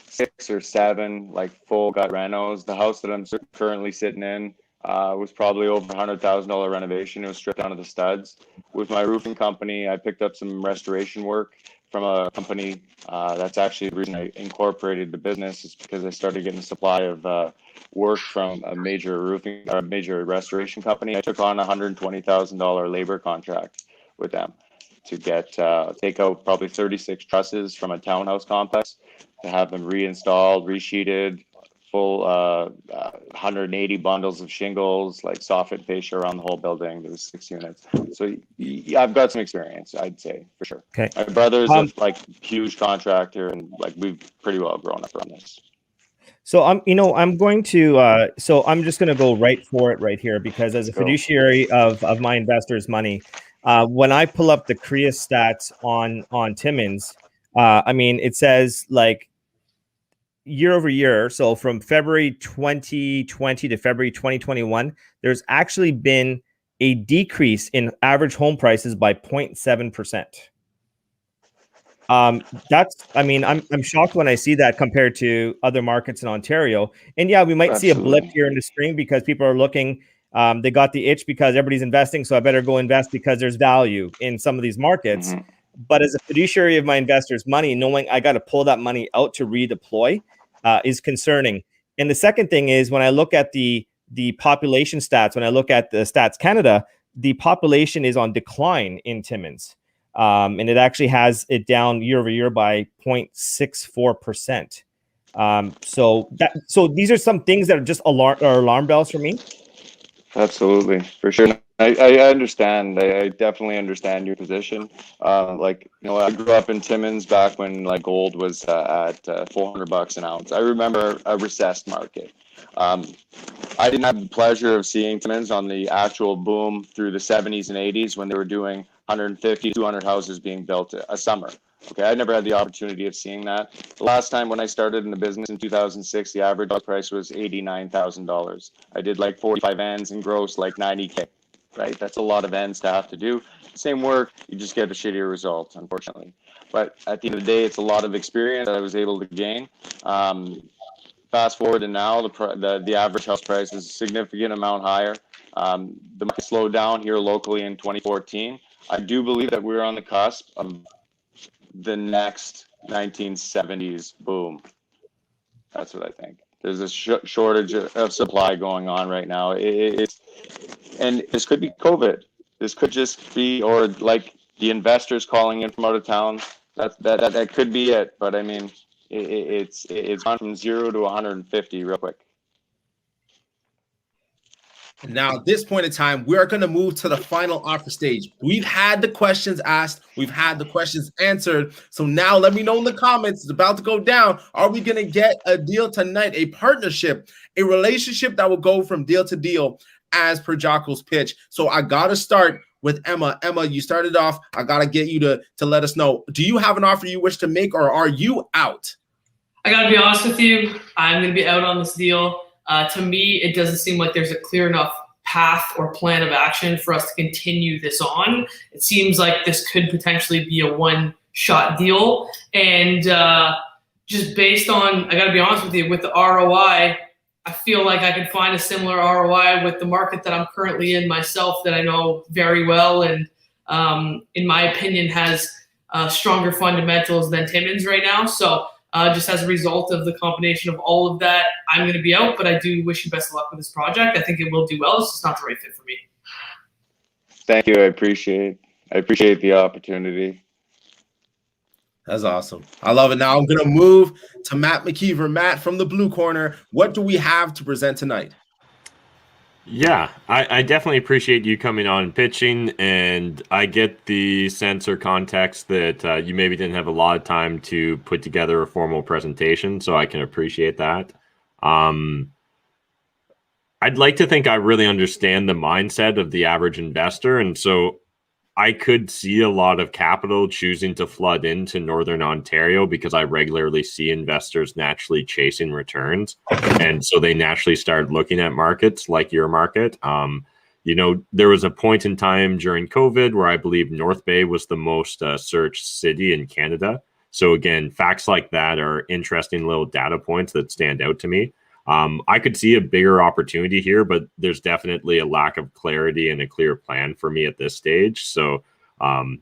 6 or 7 like full gut renos. The house that I'm currently sitting in was probably over $100,000 renovation. It was stripped down to the studs. With my roofing company, I picked up some restoration work from a company. That's actually the reason I incorporated the business, is because I started getting a supply of work from a major restoration company. I took on a $120,000 labor contract with them to take out probably 36 trusses from a townhouse complex, to have them reinstalled, resheeted, full 180 bundles of shingles, like soffit fascia around the whole building. There was 6 units. So I've got some experience, I'd say, for sure. Okay. My brother's a huge contractor, and like we've pretty well grown up on this. So I'm going to so I'm just going to go right for it right here, because as a fiduciary of my investors' money, when I pull up the CREA stats on Timmins, I mean, it says like year over year. So from February 2020 to February 2021, there's actually been a decrease in average home prices by 0.7%. I mean, I'm shocked when I see that compared to other markets in Ontario. And yeah, we might see a blip here in the spring because people are looking, they got the itch because everybody's investing. So I better go invest because there's value in some of these markets. But as a fiduciary of my investors' money, knowing I got to pull that money out to redeploy is concerning. And the second thing is when I look at the population stats, when I look at the Stats Canada, the population is on decline in Timmins. And it actually has it down year over year by 0.64%. So these are some things that are just alarm bells for me. Absolutely, for sure. I understand. I definitely understand your position. Like, you know, I grew up in Timmins back when like gold was at $400 an ounce. I remember a recessed market. I didn't have the pleasure of seeing Timmins on the actual boom through the 70s and 80s when they were doing 150, 200 houses being built a summer. Okay, I never had the opportunity of seeing that. The last time when I started in the business in 2006, the average price was $89,000. I did like 45 ends and gross like 90K, right? That's a lot of ends to have to do. Same work, you just get a shittier result, unfortunately. But at the end of the day, it's a lot of experience that I was able to gain. Fast forward to now, the average house price is a significant amount higher. The market slowed down here locally in 2014. I do believe that we're on the cusp of the next 1970s boom. That's what I think. There's a shortage of supply going on right now. And this could be COVID. This could just be, or like the investors calling in from out of town. That could be it. But I mean, it's gone from 0 to 150 real quick. Now, at this point in time, we're going to move to the final offer stage. We've had the questions asked. We've had the questions answered. So now let me know in the comments. It's about to go down. Are we going to get a deal tonight, a partnership, a relationship that will go from deal to deal as per Jocko's pitch? So I got to start with Emma. Emma, you started off. I got to get you to let us know. Do you have an offer you wish to make, or are you out? I got to be honest with you. I'm going to be out on this deal. To me, it doesn't seem like there's a clear enough path or plan of action for us to continue this on. It seems like this could potentially be a one-shot deal. And just based on, I got to be honest with you, with the ROI, I feel like I could find a similar ROI with the market that I'm currently in myself that I know very well and, in my opinion, has stronger fundamentals than Timmins right now. So just as a result of the combination of all of that, I'm going to be out, but I do wish you best of luck with this project. I think it will do well. It's just not the right fit for me. Thank you. I appreciate the opportunity. That's awesome. I love it. Now I'm going to move to Matt McKeever. Matt, from the blue corner, what do we have to present tonight? Yeah, I definitely appreciate you coming on and pitching, and I get the sense or context that you maybe didn't have a lot of time to put together a formal presentation, so I can appreciate that. I'd like to think I really understand the mindset of the average investor, and so I could see a lot of capital choosing to flood into Northern Ontario because I regularly see investors naturally chasing returns. And so they naturally start looking at markets like your market. You know, there was a point in time during COVID where I believe North Bay was the most searched city in Canada. So again, facts like that are interesting little data points that stand out to me. I could see a bigger opportunity here, but there's definitely a lack of clarity and a clear plan for me at this stage. So,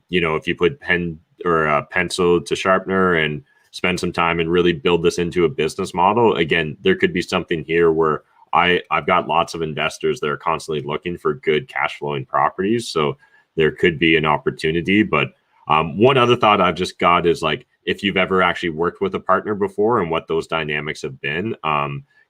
you know, if you put pen or pencil to sharpener and spend some time and really build this into a business model, again, there could be something here where I've got lots of investors that are constantly looking for good cash flowing properties. So there could be an opportunity. But one other thought I've just got is like, if you've ever actually worked with a partner before and what those dynamics have been.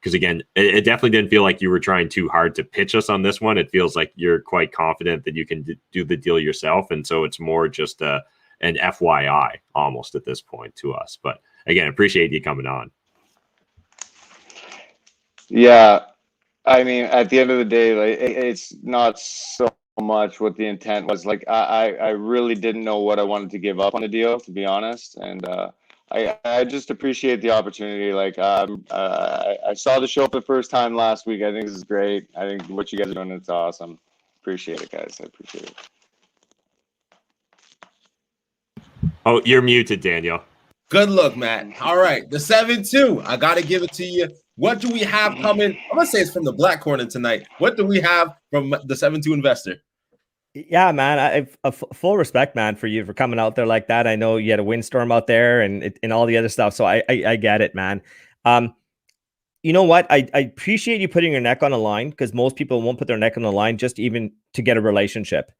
Because again, it definitely didn't feel like you were trying too hard to pitch us on this one. It feels like you're quite confident that you can do the deal yourself. And so it's more just an FYI almost at this point to us. But again, appreciate you coming on. Yeah, I mean, at the end of the day, like it's not so much what the intent was. Like I really didn't know what I wanted to give up on the deal, to be honest. And I just appreciate the opportunity. Like I saw the show for the first time last week. I think this is great. I think what you guys are doing, it's awesome. Appreciate it, guys. I appreciate it. Oh, you're muted, Daniel. Good look, Matt. All right, the 7-2. I got to give it to you. What do we have coming? I'm going to say it's from the black corner tonight. What do we have from the 7-2 investor? Yeah, man. I full respect, man, for you for coming out there like that. I know you had a windstorm out there and all the other stuff. So I get it, man. You know what? I appreciate you putting your neck on the line because most people won't put their neck on the line just even to get a relationship.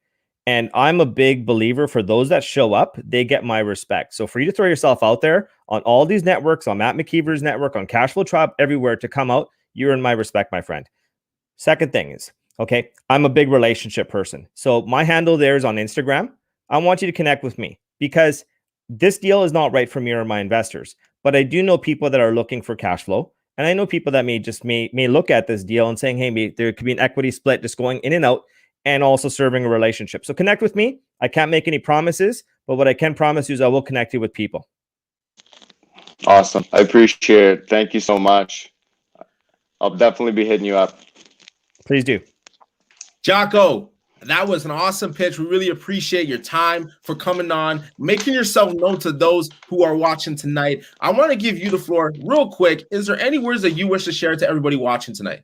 And I'm a big believer for those that show up, they get my respect. So for you to throw yourself out there on all these networks, on Matt McKeever's network, on Cashflow Tribe, everywhere to come out, you're in my respect, my friend. Second thing is, okay, I'm a big relationship person. So my handle there is on Instagram. I want you to connect with me because this deal is not right for me or my investors. But I do know people that are looking for cash flow. And I know people that may look at this deal and saying, hey, there could be an equity split just going in and out and also serving a relationship. So connect with me. I can't make any promises, but what I can promise you is I will connect you with people. Awesome. I appreciate it. Thank you so much. I'll definitely be hitting you up. Please do. Jocko, that was an awesome pitch. We really appreciate your time for coming on, making yourself known to those who are watching tonight. I want to give you the floor real quick. Is there any words that you wish to share to everybody watching tonight?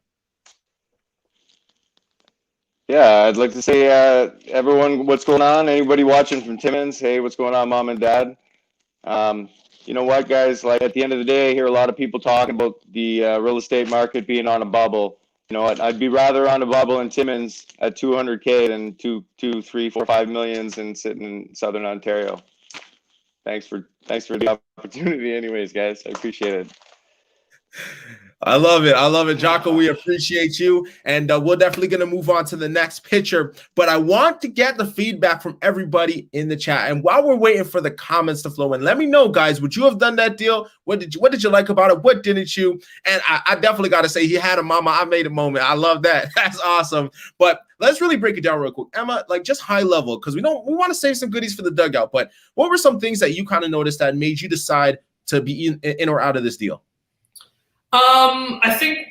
Yeah, I'd like to say, everyone, what's going on? Anybody watching from Timmins? Hey, what's going on, Mom and Dad? You know what, guys? Like at the end of the day, I hear a lot of people talking about the real estate market being on a bubble. You know what? I'd be rather on a bubble in Timmins at 200K than 2, 3, 4, 5 millions and sitting in Southern Ontario. Thanks for the opportunity, anyways, guys. I appreciate it. I love it. I love it. Jocko, we appreciate you. And we're definitely going to move on to the next pitcher. But I want to get the feedback from everybody in the chat. And while we're waiting for the comments to flow in, let me know, guys, would you have done that deal? What did you like about it? What didn't you? And I definitely got to say, he had a mama, I made a moment. I love that. That's awesome. But let's really break it down real quick. Emma, like just high level, because we want to save some goodies for the dugout. But what were some things that you kind of noticed that made you decide to be in or out of this deal? I think,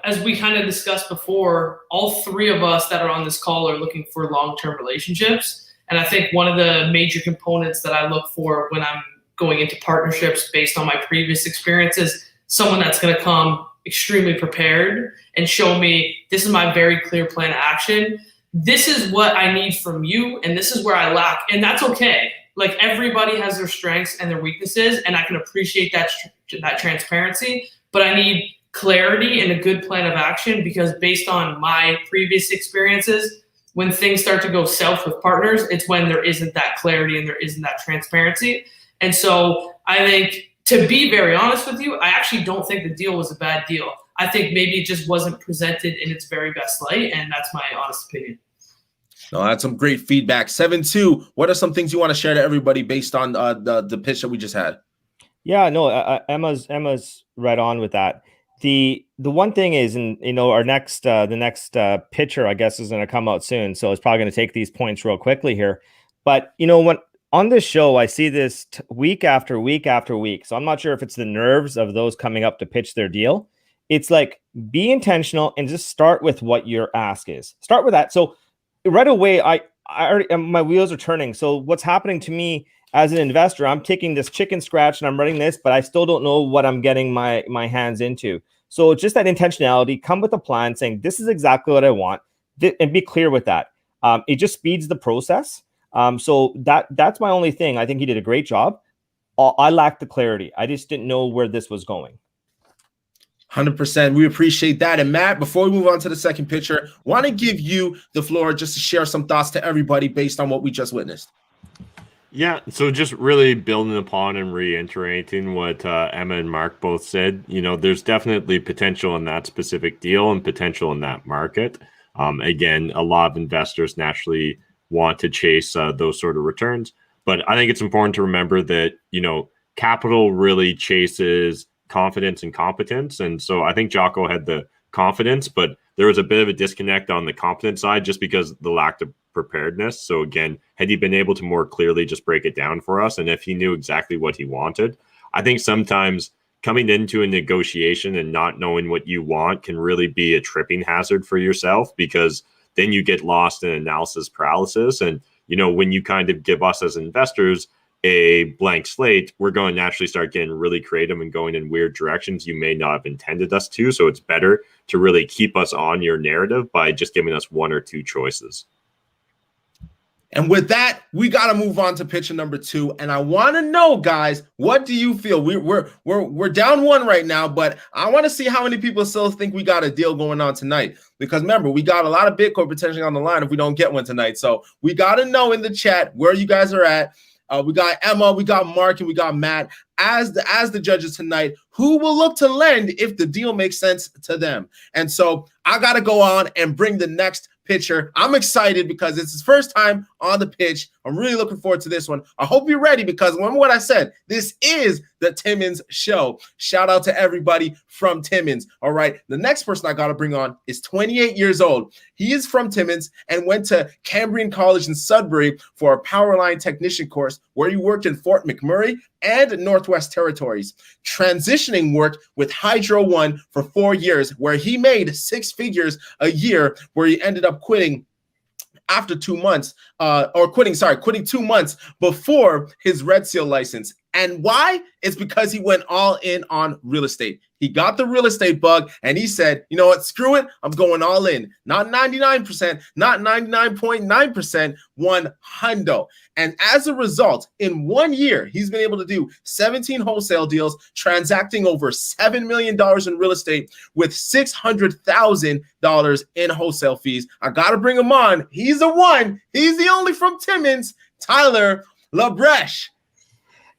as we kind of discussed before, all three of us that are on this call are looking for long-term relationships. And I think one of the major components that I look for when I'm going into partnerships based on my previous experiences, someone that's going to come extremely prepared and show me, this is my very clear plan of action. This is what I need from you, and this is where I lack. And that's okay. Like, everybody has their strengths and their weaknesses, and I can appreciate that transparency. But I need clarity and a good plan of action, because based on my previous experiences, when things start to go south with partners, it's when there isn't that clarity and there isn't that transparency. And so I think, to be very honest with you, I actually don't think the deal was a bad deal. I think maybe it just wasn't presented in its very best light, and that's my honest opinion. No, that's some great feedback. 7-2, what are some things you want to share to everybody based on the pitch that we just had? Yeah, no, Emma's right on with that. The one thing is, and our next the next pitcher, I guess, is going to come out soon, so it's probably going to take these points real quickly here. But when on this show, I see this week after week after week. So I'm not sure if it's the nerves of those coming up to pitch their deal. It's like, be intentional and just start with what your ask is. Start with that. So right away, I already, my wheels are turning. So what's happening to me as an investor, I'm taking this chicken scratch and I'm running this, but I still don't know what I'm getting my hands into. So just that intentionality, come with a plan saying, this is exactly what I want, and be clear with that. It just speeds the process. So that's my only thing. I think he did a great job. I lacked the clarity. I just didn't know where this was going. 100%. We appreciate that. And Matt, before we move on to the second pitcher, want to give you the floor just to share some thoughts to everybody based on what we just witnessed. Yeah, so just really building upon and reiterating what Emma and Mark both said, there's definitely potential in that specific deal and potential in that market. Again, a lot of investors naturally want to chase those sort of returns. But I think it's important to remember that, capital really chases confidence and competence. And so I think Jocko had the confidence, but there was a bit of a disconnect on the competence side just because the lack of preparedness. So again, had he been able to more clearly just break it down for us, and if he knew exactly what he wanted, I think sometimes coming into a negotiation and not knowing what you want can really be a tripping hazard for yourself, because then you get lost in analysis paralysis. And, you know, when you kind of give us as investors a blank slate, we're going to naturally start getting really creative and going in weird directions you may not have intended us to. So it's better to really keep us on your narrative by just giving us one or two choices. And with that, we got to move on to pitcher number 2. And I want to know, guys, what do you feel? We're down 1 right now, but I want to see how many people still think we got a deal going on tonight. Because remember, we got a lot of Bitcoin potentially on the line if we don't get one tonight. So we got to know in the chat where you guys are at. We got Emma, we got Mark, and we got Matt as the judges tonight, who will look to lend if the deal makes sense to them. And so I got to go on and bring the next pitcher. I'm excited because it's his first time on the pitch. I'm really looking forward to this one. I hope you're ready, because remember what I said. This is the Timmins Show. Shout out to everybody from Timmins. All right. The next person I got to bring on is 28 years old. He is from Timmins and went to Cambrian College in Sudbury for a power line technician course, where he worked in Fort McMurray and Northwest Territories. Transitioning work with Hydro One for 4 years, where he made 6 figures a year, where he ended up quitting after 2 months, quitting 2 months before his Red Seal license. And why? It's because he went all in on real estate. He got the real estate bug and he said, you know what, screw it, I'm going all in. Not 99%, not 99.9%, 100. And as a result, in 1 year, he's been able to do 17 wholesale deals, transacting over $7 million in real estate with $600,000 in wholesale fees. I got to bring him on. He's the one. He's the only from Timmins, Tyler Labreche.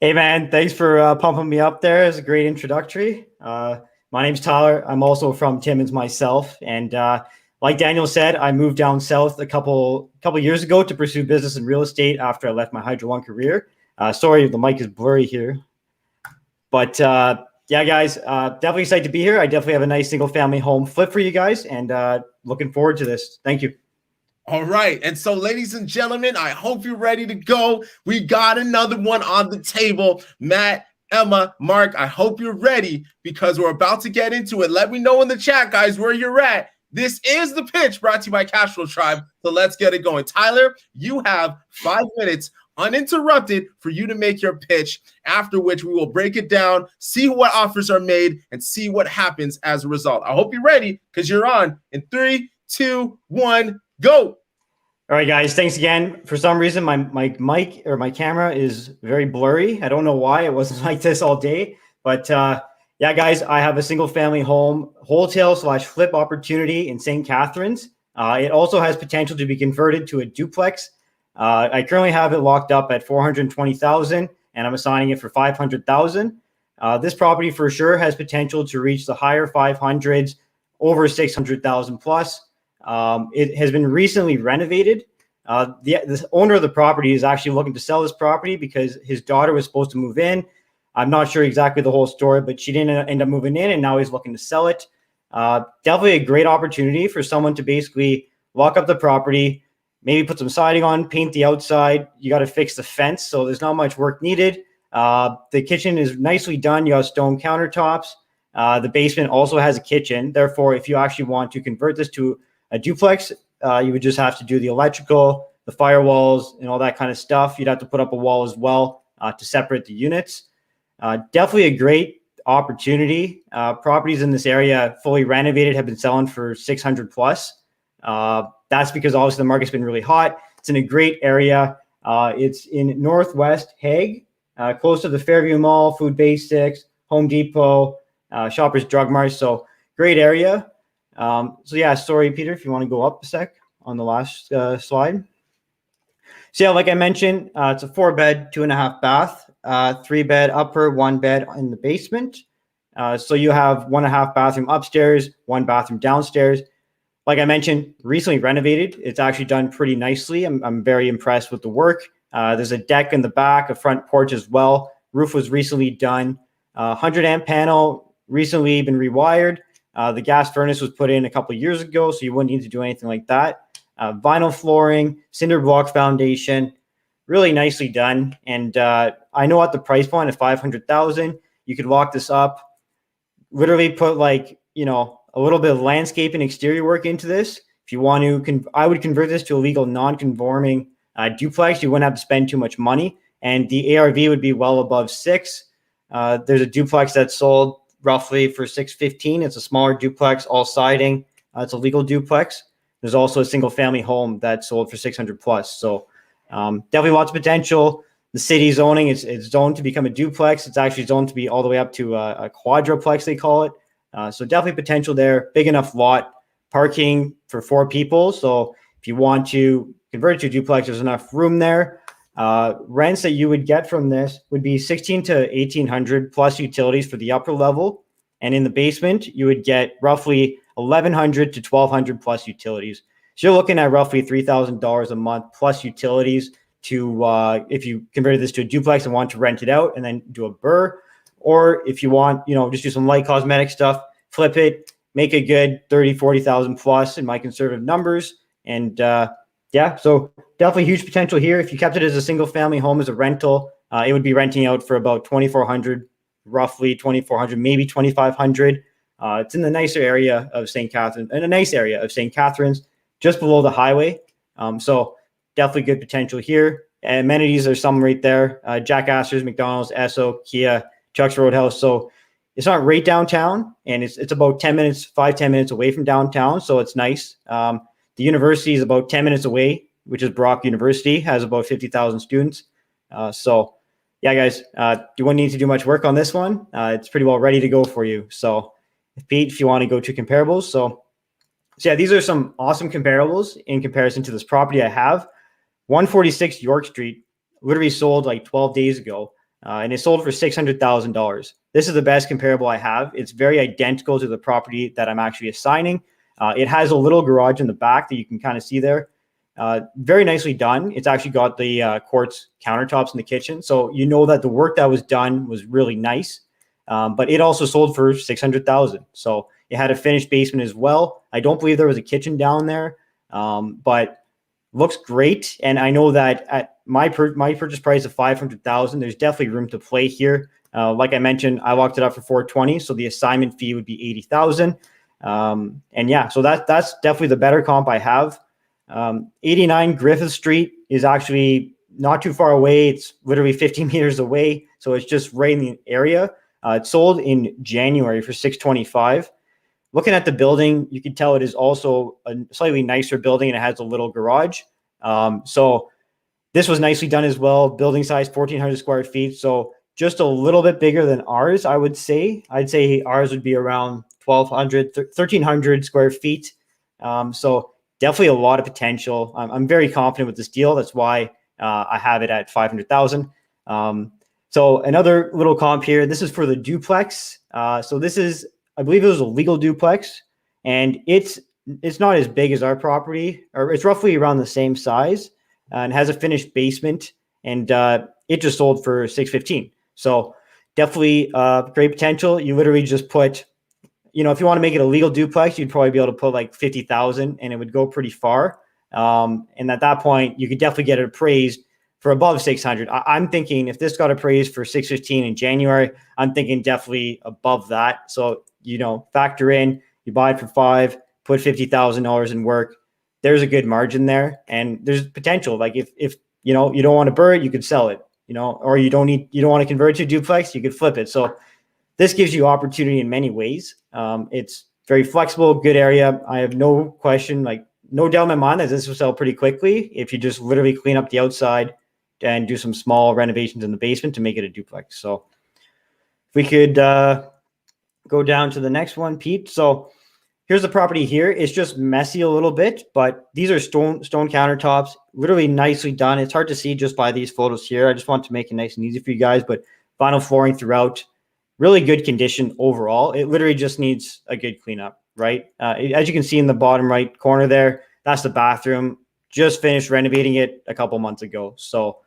Hey, man, thanks for pumping me up there. It's a great introductory. My name's Tyler. I'm also from Timmins myself. And like Daniel said, I moved down south a couple years ago to pursue business and real estate after I left my Hydro One career. Sorry, the mic is blurry here. But yeah, guys, definitely excited to be here. I definitely have a nice single family home flip for you guys, and looking forward to this. Thank you. All right. And so, ladies and gentlemen, I hope you're ready to go. We got another one on the table. Matt, Emma, Mark, I hope you're ready, because we're about to get into it. Let me know in the chat, guys, where you're at. This is The Pitch, brought to you by Cashflow Tribe. So let's get it going. Tyler, you have 5 minutes uninterrupted for you to make your pitch, after which we will break it down, see what offers are made, and see what happens as a result. I hope you're ready, because you're on in 3, 2, 1, go. All right, guys, thanks again. For some reason, my mic or my camera is very blurry. I don't know why. It wasn't like this all day. But yeah, guys, I have a single family home wholesale/flip opportunity in St. Catharines. It also has potential to be converted to a duplex. I currently have it locked up at $420,000, and I'm assigning it for $500,000. This property for sure has potential to reach the higher 500s, over 600,000 plus. It has been recently renovated. The owner of the property is actually looking to sell this property because his daughter was supposed to move in. I'm not sure exactly the whole story, but she didn't end up moving in, and now he's looking to sell it. Definitely a great opportunity for someone to basically lock up the property, maybe put some siding on, paint the outside. You got to fix the fence, so there's not much work needed. The kitchen is nicely done. You have stone countertops. The basement also has a kitchen. Therefore, if you actually want to convert this to a duplex, you would just have to do the electrical, the firewalls, and all that kind of stuff. You'd have to put up a wall as well to separate the units. Definitely a great opportunity. Properties in this area, fully renovated, have been selling for 600 plus. That's because obviously the market's been really hot. It's in a great area. It's in Northwest Hague, close to the Fairview Mall, Food Basics, Home Depot, Shoppers Drug Mart. So great area. So yeah, sorry, Peter, if you want to go up a sec on the last slide. So yeah, like I mentioned, it's a 4-bed, 2.5 bath, 3-bed upper, 1 bed in the basement. So you have 1.5 bathroom upstairs, 1 bathroom downstairs. Like I mentioned, recently renovated. It's actually done pretty nicely. I'm very impressed with the work. There's a deck in the back, a front porch as well. Roof was recently done. 100 amp panel, recently been rewired. The gas furnace was put in a couple of years ago, so you wouldn't need to do anything like that. Vinyl flooring, cinder block foundation, really nicely done. And I know at the price point of $500,000, you could lock this up, literally put like, you know, a little bit of landscape and exterior work into this. If you want to, I would convert this to a legal non-conforming duplex. You wouldn't have to spend too much money, and the ARV would be well above 6. There's a duplex that's sold roughly for $615. It's a smaller duplex, all siding. It's a legal duplex. There's also a single family home that's sold for 600 plus. So definitely lots of potential. The city zoning is zoned to become a duplex. It's actually zoned to be all the way up to a quadruplex, they call it. So definitely potential there. Big enough lot, parking for 4 people. So if you want to convert it to a duplex, there's enough room there. Rents that you would get from this would be $1,600 to $1,800 plus utilities for the upper level. And in the basement, you would get roughly $1,100 to $1,200 plus utilities. So you're looking at roughly $3,000 a month plus utilities to if you converted this to a duplex and want to rent it out and then do a BRRRR, or if you want, just do some light cosmetic stuff, flip it, make a good 30, 40,000 plus in my conservative numbers. And yeah, so definitely huge potential here. If you kept it as a single family home as a rental, it would be renting out for about 2,400, roughly 2,400, maybe 2,500. It's in the nicer area of St. Catharines, in a nice area of St. Catharines, just below the highway. So definitely good potential here. Amenities, there's some right there. Jack Astor's, McDonald's, Esso, Kia, Chuck's Roadhouse. So it's not right downtown, and it's about 10 minutes, 5-10 minutes away from downtown. So it's nice. The university is about 10 minutes away, which is Brock University, has about 50,000 students. So yeah, guys, you wouldn't need to do much work on this one. It's pretty well ready to go for you. So Pete, if you want to go to comparables. So yeah, these are some awesome comparables in comparison to this property I have. 146 York Street literally sold like 12 days ago, and it sold for $600,000. This is the best comparable I have. It's very identical to the property that I'm actually assigning. It has a little garage in the back that you can kind of see there. Very nicely done. It's actually got the quartz countertops in the kitchen. So you know that the work that was done was really nice. But it also sold for $600,000. So it had a finished basement as well. I don't believe there was a kitchen down there, but looks great. And I know that at my purchase price of $500,000, there's definitely room to play here. Like I mentioned, I locked it up for $420,000, so the assignment fee would be $80,000. And yeah, so that's definitely the better comp I have. 89 Griffith Street is actually not too far away. It's literally 50 meters away, so it's just right in the area. It sold in January for $625,000. Looking at the building, you can tell it is also a slightly nicer building, and it has a little garage. So this was nicely done as well. Building size 1,400 square feet, so just a little bit bigger than ours, I would say. I'd say ours would be around 1,300 square feet. So definitely a lot of potential. I'm very confident with this deal. That's why I have it at $500,000. So another little comp here. This is for the duplex. So this is, I believe it was a legal duplex, and it's not as big as our property, or it's roughly around the same size, and has a finished basement, and it just sold for $615,000. So definitely great potential. You literally just put, if you want to make it a legal duplex, you'd probably be able to put like $50,000, and it would go pretty far. And at that point, you could definitely get it appraised for above $600,000. I'm thinking if this got appraised for $615,000 in January, I'm thinking definitely above that. So, factor in, you buy it for $5,000, put $50,000 in work. There's a good margin there, and there's potential. Like if you don't want to burn it, you could sell it, or you don't want to convert it to a duplex, you could flip it. So this gives you opportunity in many ways. It's very flexible, good area. I have no question, no doubt in my mind that this will sell pretty quickly if you just literally clean up the outside and do some small renovations in the basement to make it a duplex. So if we could go down to the next one, Pete. So here's the property here. It's just messy a little bit, but these are stone countertops, literally nicely done. It's hard to see just by these photos here. I just want to make it nice and easy for you guys, but vinyl flooring throughout, really good condition overall. It literally just needs a good cleanup, right? As you can see in the bottom right corner there, that's the bathroom. Just finished renovating it a couple months ago. So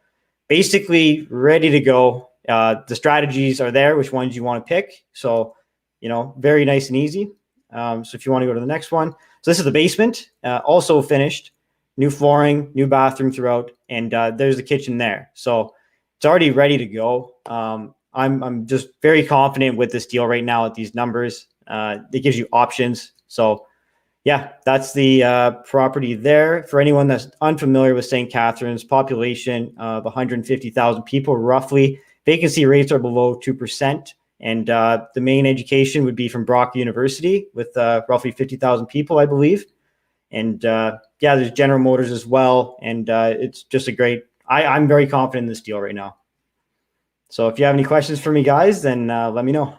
basically ready to go. The strategies are there, which ones you want to pick. So very nice and easy. So if you want to go to the next one, so this is the basement, also finished, new flooring, new bathroom throughout, and there's the kitchen there. So it's already ready to go. I'm just very confident with this deal right now at these numbers. It gives you options. So yeah, that's the property there. For anyone that's unfamiliar with St. Catharines, population of 150,000 people roughly. Vacancy rates are below 2%. And the main education would be from Brock University with roughly 50,000 people, I believe. And there's General Motors as well. And it's just a great, I'm very confident in this deal right now. So if you have any questions for me, guys, then let me know.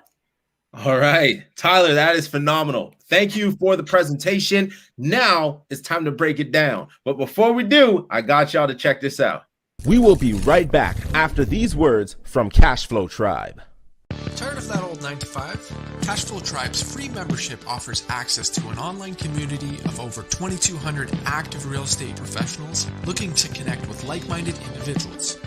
All right, Tyler, that is phenomenal. Thank you for the presentation. Now it's time to break it down. But before we do, I got y'all to check this out. We will be right back after these words from Cashflow Tribe. Tired of that old 9-to-5? Cashflow Tribe's free membership offers access to an online community of over 2,200 active real estate professionals looking to connect with like-minded individuals.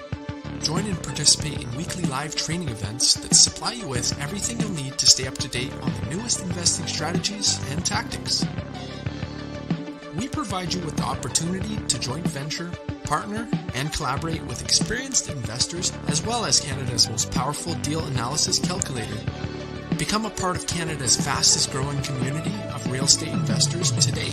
Join and participate in weekly live training events that supply you with everything you'll need to stay up to date on the newest investing strategies and tactics. We provide you with the opportunity to joint venture, partner, and collaborate with experienced investors as well as Canada's most powerful deal analysis calculator. Become a part of Canada's fastest growing community of real estate investors today.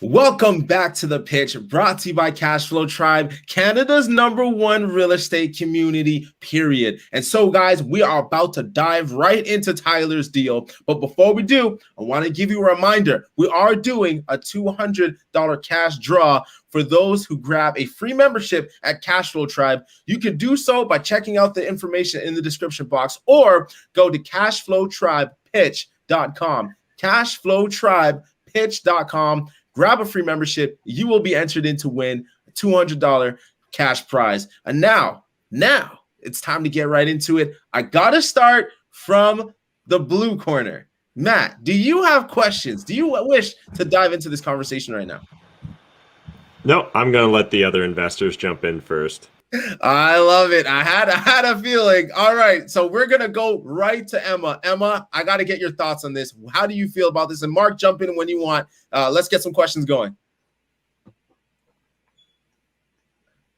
Welcome back to The Pitch, brought to you by Cashflow Tribe, Canada's #1 real estate community, period. And so, guys, we are about to dive right into Tyler's deal. But before we do, I want to give you a reminder. We are doing a $200 cash draw for those who grab a free membership at Cashflow Tribe. You can do so by checking out the information in the description box or go to cashflowtribepitch.com. Cashflowtribepitch.com. Grab a free membership. You will be entered in to win a $200 cash prize. And now it's time to get right into it. I got to start from the blue corner. Matt, do you have questions? Do you wish to dive into this conversation right now? No, I'm going to let the other investors jump in first. I love it. I had a feeling. All right, so we're going to go right to Emma. Emma, I got to get your thoughts on this. How do you feel about this? And Mark, jump in when you want. Let's get some questions going.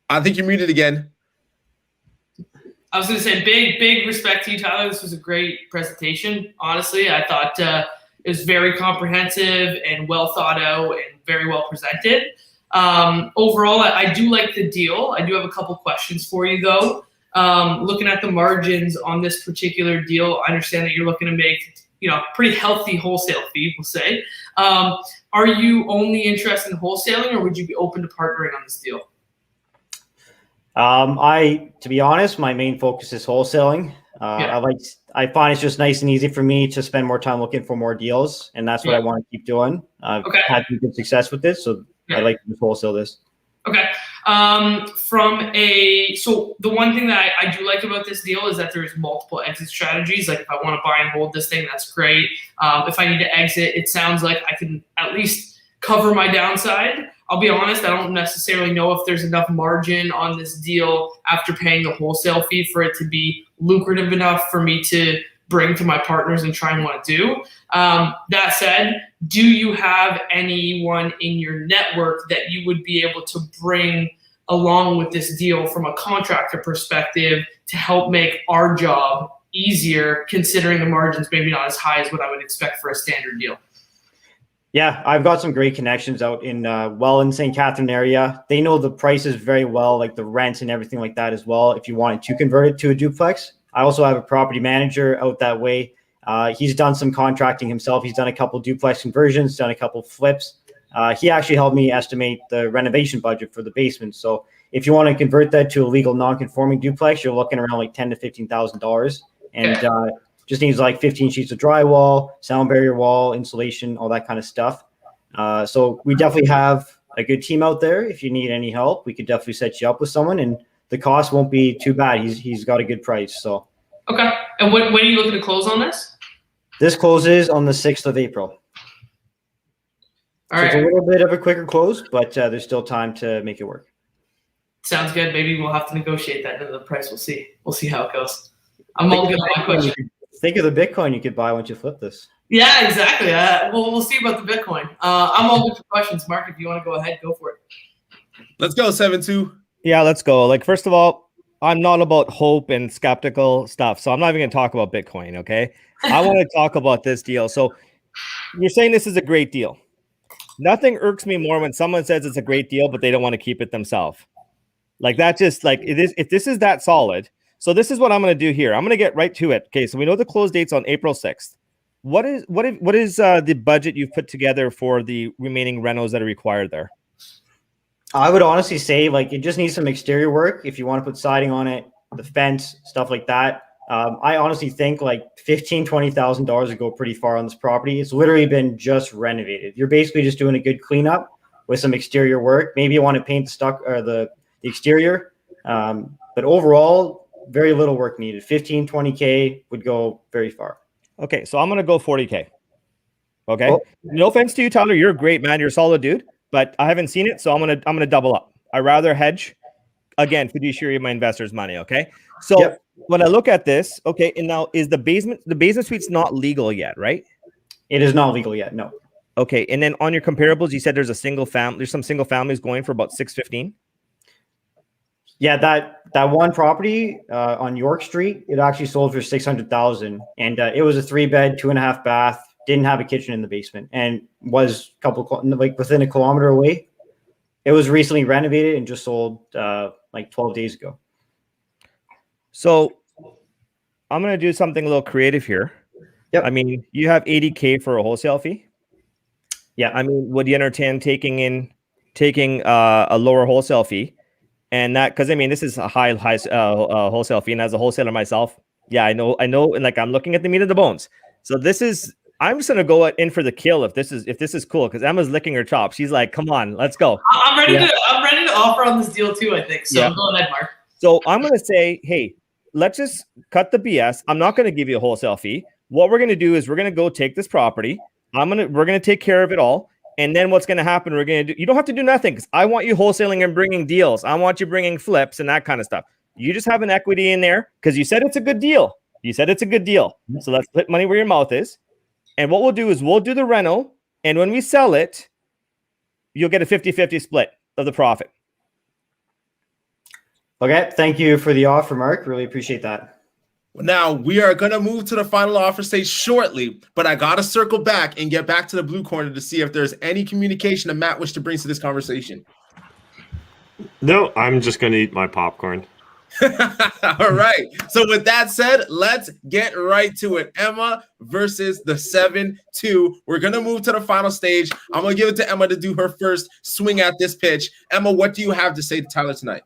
I think you're muted again. I was going to say big respect to you, Tyler. This was a great presentation. Honestly, I thought it was very comprehensive and well thought out and very well presented. Overall, I do like the deal. I do have a couple questions for you, though. Looking at the margins on this particular deal, I understand that you're looking to make, pretty healthy wholesale fee, we'll say. Are you only interested in wholesaling, or would you be open to partnering on this deal? To be honest, my main focus is wholesaling. I find it's just nice and easy for me to spend more time looking for more deals, and that's what I want to keep doing. I've had some good success with this, so I like to wholesale this. Okay. So the one thing that I do like about this deal is that there's multiple exit strategies. Like if I want to buy and hold this thing, that's great. If I need to exit, it sounds like I can at least cover my downside. I'll be honest, I don't necessarily know if there's enough margin on this deal after paying the wholesale fee for it to be lucrative enough for me to bring to my partners and try and want to do. That said, do you have anyone in your network that you would be able to bring along with this deal from a contractor perspective to help make our job easier, considering the margins maybe not as high as what I would expect for a standard deal? Yeah, I've got some great connections out in in St. Catherine area. They know the prices very well, like the rents and everything like that as well, if you wanted to convert it to a duplex. I also have a property manager out that way. He's done some contracting himself. He's done a couple duplex conversions, done a couple flips. He actually helped me estimate the renovation budget for the basement. So if you want to convert that to a legal non-conforming duplex, you're looking around like $10,000 to $15,000, and just needs like 15 sheets of drywall, sound barrier wall, insulation, all that kind of stuff. So we definitely have a good team out there. If you need any help, we could definitely set you up with someone, and the cost won't be too bad. He's got a good price. So okay. And when are you looking to close on this? This closes on the 6th of April. All So it's right. a little bit of a quicker close, but there's still time to make it work. Sounds good. Maybe we'll have to negotiate that into the price. We'll see. We'll see how it goes. I'm all good on my question. Think of the Bitcoin you could buy once you flip this. Yeah, exactly. We'll see about the Bitcoin. I'm all good for questions. Mark, if you want to go ahead, go for it. Let's go, 7-2. Yeah, let's go. Like, first of all, I'm not about hope and skeptical stuff, so I'm not even going to talk about Bitcoin, okay? I want to talk about this deal. So you're saying this is a great deal. Nothing irks me more when someone says it's a great deal, but they don't want to keep it themselves. Like, that just, like, it is. If this is that solid, so this is what I'm going to do here. I'm going to get right to it. Okay, so we know the close date's on April 6th. What is the budget you've put together for the remaining renos that are required there? I would honestly say, like, it just needs some exterior work. If you want to put siding on it, the fence, stuff like that. I honestly think like $15,000-$20,000 would go pretty far on this property. It's literally been just renovated. You're basically just doing a good cleanup with some exterior work. Maybe you want to paint the stuck or the exterior, but overall, very little work needed. 15, 20K would go very far. Okay, so I'm gonna go 40K. Okay, Oh. No offense to you, Tyler. You're a great man. You're a solid dude, but I haven't seen it, so I'm gonna double up. I rather hedge. Again, fiduciary of my investors' money. Okay, so when I look at this, okay, and now is the basement suite's not legal yet, right? It is not legal yet. No. Okay, and then on your comparables, you said there's some single families going for about 615. Yeah, that one property on York Street, it actually sold for 600,000, and it was a 3-bed, 2.5 bath, didn't have a kitchen in the basement, and was within a kilometer away. It was recently renovated and just sold like 12 days ago. So I'm gonna do something a little creative here. Yep. I mean, you have 80K for a wholesale fee. Yeah. I mean, would you entertain taking a lower wholesale fee? And that, because I mean, this is a high wholesale fee, and as a wholesaler myself, yeah, I know, and like I'm looking at the meat of the bones. So I'm just gonna go in for the kill if this is cool, because Emma's licking her chops. She's like, "Come on, let's go." I'm ready to offer on this deal too. I think so. Yeah. Go ahead, Mark. So I'm gonna say, hey, let's just cut the BS. I'm not gonna give you a wholesale fee. What we're gonna do is we're gonna go take this property. We're gonna take care of it all. And then what's going to happen? You don't have to do nothing, because I want you wholesaling and bringing deals. I want you bringing flips and that kind of stuff. You just have an equity in there because you said it's a good deal. So let's put money where your mouth is. And what we'll do is we'll do the reno. And when we sell it, you'll get a 50-50 split of the profit. Okay. Thank you for the offer, Mark. Really appreciate that. Now we are going to move to the final offer stage shortly, but I got to circle back and get back to the blue corner to see if there's any communication that Matt wished to bring to this conversation. No, I'm just going to eat my popcorn. All right. So with that said, let's get right to it. Emma versus the 7-2. We're going to move to the final stage. I'm going to give it to Emma to do her first swing at this pitch. Emma, what do you have to say to Tyler tonight?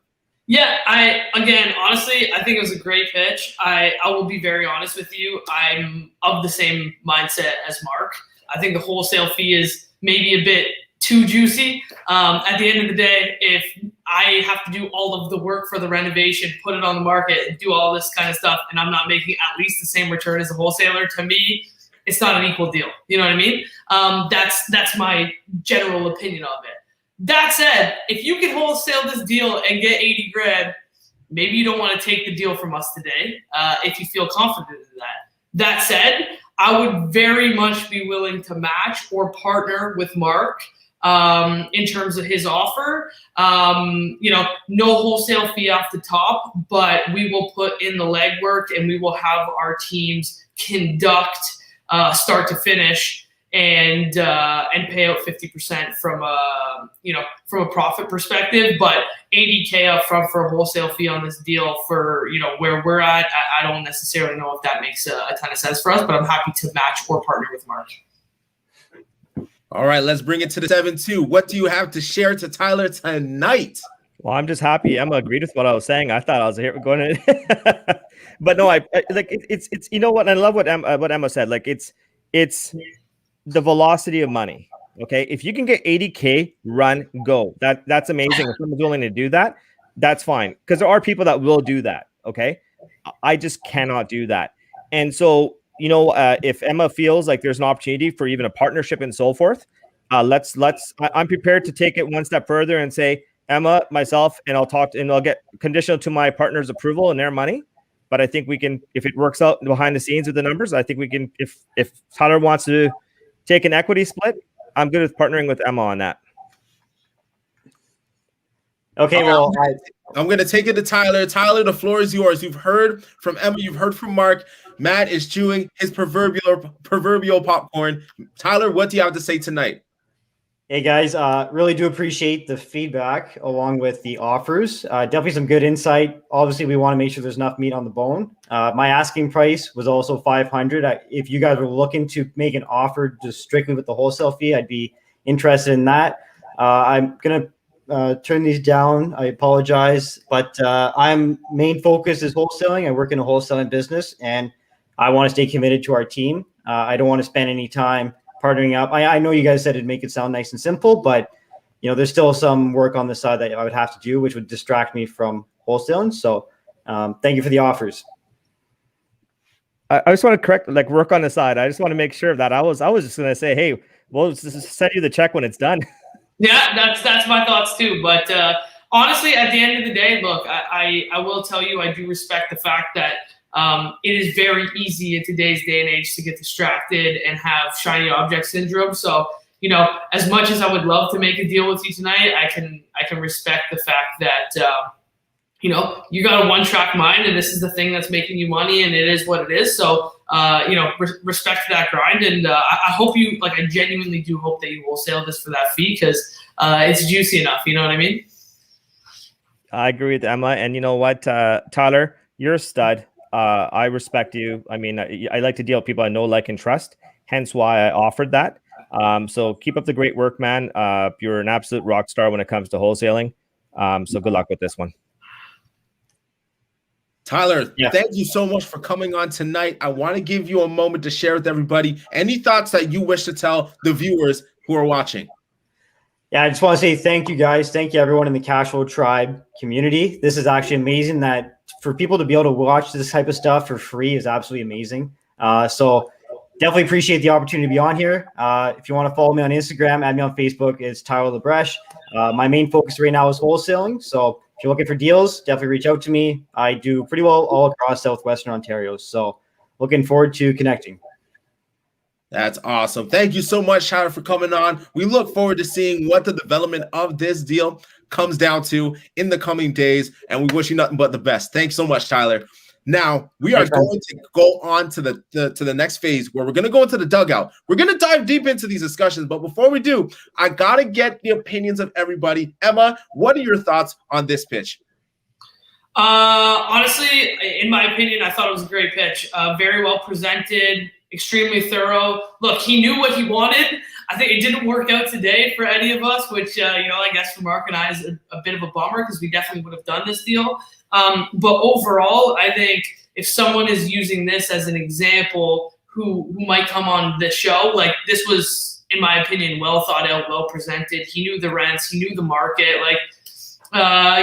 Yeah, honestly, I think it was a great pitch. I will be very honest with you. I'm of the same mindset as Mark. I think the wholesale fee is maybe a bit too juicy. At the end of the day, if I have to do all of the work for the renovation, put it on the market, and do all this kind of stuff, and I'm not making at least the same return as a wholesaler, to me, it's not an equal deal. You know what I mean? That's my general opinion of it. That said, if you can wholesale this deal and get 80 grand, maybe you don't want to take the deal from us today if you feel confident in that. That said, I would very much be willing to match or partner with Mark in terms of his offer. No wholesale fee off the top, but we will put in the legwork and we will have our teams conduct start to finish and pay out 50% from a profit perspective, but 80K up front for a wholesale fee on this deal for where we're at. I don't necessarily know if that makes a ton of sense for us, but I'm happy to match or partner with Mark. All right, let's bring it to the 7-2. What do you have to share to Tyler tonight? Well, I'm just happy Emma agreed with what I was saying. I thought I was here going to, but no, I like it's you know what? I love what Emma said. Like it's the velocity of money. Okay, if you can get 80K, run, go. That's amazing. If someone's willing to do that, that's fine. Because there are people that will do that. Okay, I just cannot do that. And so if Emma feels like there's an opportunity for even a partnership and so forth, I'm prepared to take it one step further and say, Emma, myself, and I'll get conditional to my partner's approval and their money. But I think we can, if it works out behind the scenes with the numbers, I think we can, if Tyler wants to take an equity split, I'm good with partnering with Emma on that. Okay, well, I'm going to take it to Tyler. Tyler, the floor is yours. You've heard from Emma. You've heard from Mark. Matt is chewing his proverbial popcorn. Tyler, what do you have to say tonight? Hey guys, really do appreciate the feedback along with the offers. Definitely some good insight. Obviously, we want to make sure there's enough meat on the bone. My asking price was also $500. If you guys were looking to make an offer just strictly with the wholesale fee, I'd be interested in that. I'm gonna turn these down. I apologize, but I'm main focus is wholesaling. I work in a wholesaling business, and I want to stay committed to our team. I don't want to spend any time partnering up. I know you guys said it'd make it sound nice and simple, but there's still some work on the side that I would have to do, which would distract me from wholesaling. So thank you for the offers. I just want to work on the side. I just want to make sure of that. I was just going to say, hey, we'll just send you the check when it's done. Yeah, that's my thoughts too. But honestly, at the end of the day, look, I will tell you, I do respect the fact that it is very easy in today's day and age to get distracted and have shiny object syndrome. So, as much as I would love to make a deal with you tonight, I can respect the fact that, you got a one-track mind and this is the thing that's making you money and it is what it is. So, respect that grind. And I hope I genuinely do hope that you wholesale this for that fee because it's juicy enough. You know what I mean? I agree with Emma. And you know what, Tyler, you're a stud. I respect you. I mean, I like to deal with people I know, like, and trust. Hence why I offered that. So keep up the great work, man. You're an absolute rock star when it comes to wholesaling. So good luck with this one. Tyler, thank you so much for coming on tonight. I want to give you a moment to share with everybody any thoughts that you wish to tell the viewers who are watching. Yeah, I just want to say thank you, guys. Thank you, everyone in the Cashflow Tribe community. This is actually amazing that for people to be able to watch this type of stuff for free is absolutely amazing. So definitely appreciate the opportunity to be on here. If you want to follow me on Instagram, add me on Facebook. It's Tyler Labreche. My main focus right now is wholesaling. So if you're looking for deals, definitely reach out to me. I do pretty well all across Southwestern Ontario. So looking forward to connecting. That's awesome. Thank you so much, Tyler, for coming on. We look forward to seeing what the development of this deal comes down to in the coming days, and we wish you nothing but the best. Thanks so much, Tyler. Now we are going to go on to the next phase where we're going to go into the dugout. We're going to dive deep into these discussions, but before we do, I got to get the opinions of everybody. Emma, what are your thoughts on this pitch? Honestly, in my opinion, I thought it was a great pitch. Very well presented, extremely thorough. Look, he knew what he wanted. I think it didn't work out today for any of us, which, I guess for Mark and I is a bit of a bummer because we definitely would have done this deal. But overall, I think if someone is using this as an example who might come on this show, like this was, in my opinion, well thought out, well presented. He knew the rents, he knew the market. Like,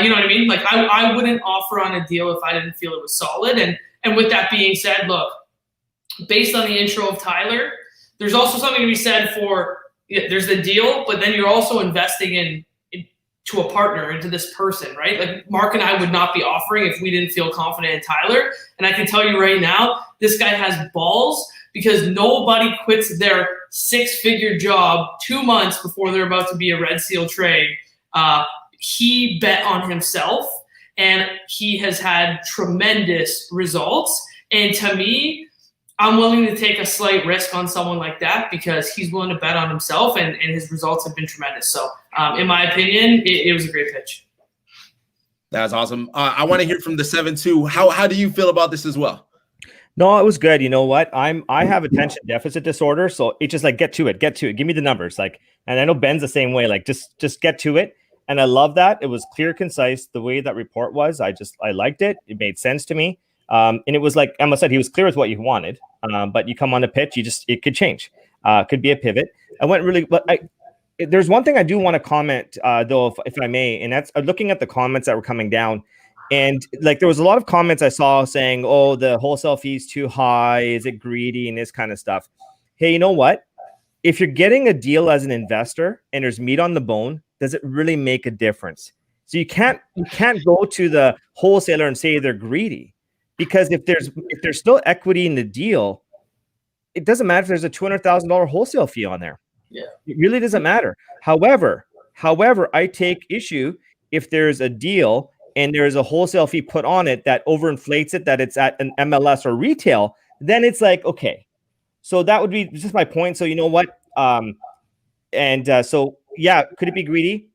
you know what I mean? Like I wouldn't offer on a deal if I didn't feel it was solid. And with that being said, look, based on the intro of Tyler, there's also something to be said for there's the deal, but then you're also investing to a partner, into this person, right? Like Mark and I would not be offering if we didn't feel confident in Tyler. And I can tell you right now, this guy has balls because nobody quits their 6-figure job 2 months before they're about to be a Red Seal trade. He bet on himself and he has had tremendous results. And to me, I'm willing to take a slight risk on someone like that because he's willing to bet on himself and his results have been tremendous. So in my opinion, it was a great pitch. That's awesome. I want to hear from the 7-2. How do you feel about this as well? No, it was good. You know what? I have attention deficit disorder. So it's just like, get to it. Give me the numbers. Like, and I know Ben's the same way, like just get to it. And I love that. It was clear, concise. The way that report was, I liked it. It made sense to me. And it was like Emma said, he was clear with what you wanted. But you come on the pitch, it could change. Could be a pivot. I went really, but there's one thing I do want to comment though, if I may, and that's looking at the comments that were coming down. And like there was a lot of comments I saw saying, "Oh, the wholesale fee's too high. Is it greedy?" and this kind of stuff. Hey, you know what? If you're getting a deal as an investor and there's meat on the bone, does it really make a difference? So you can't go to the wholesaler and say they're greedy, because if there's still equity in the deal, it doesn't matter if there's a $200,000 wholesale fee on there. Yeah, it really doesn't matter. However, I take issue if there's a deal and there's a wholesale fee put on it that overinflates it, that it's at an MLS or retail. Then it's like, okay, so that would be just my point. So you know what? So yeah, could it be greedy?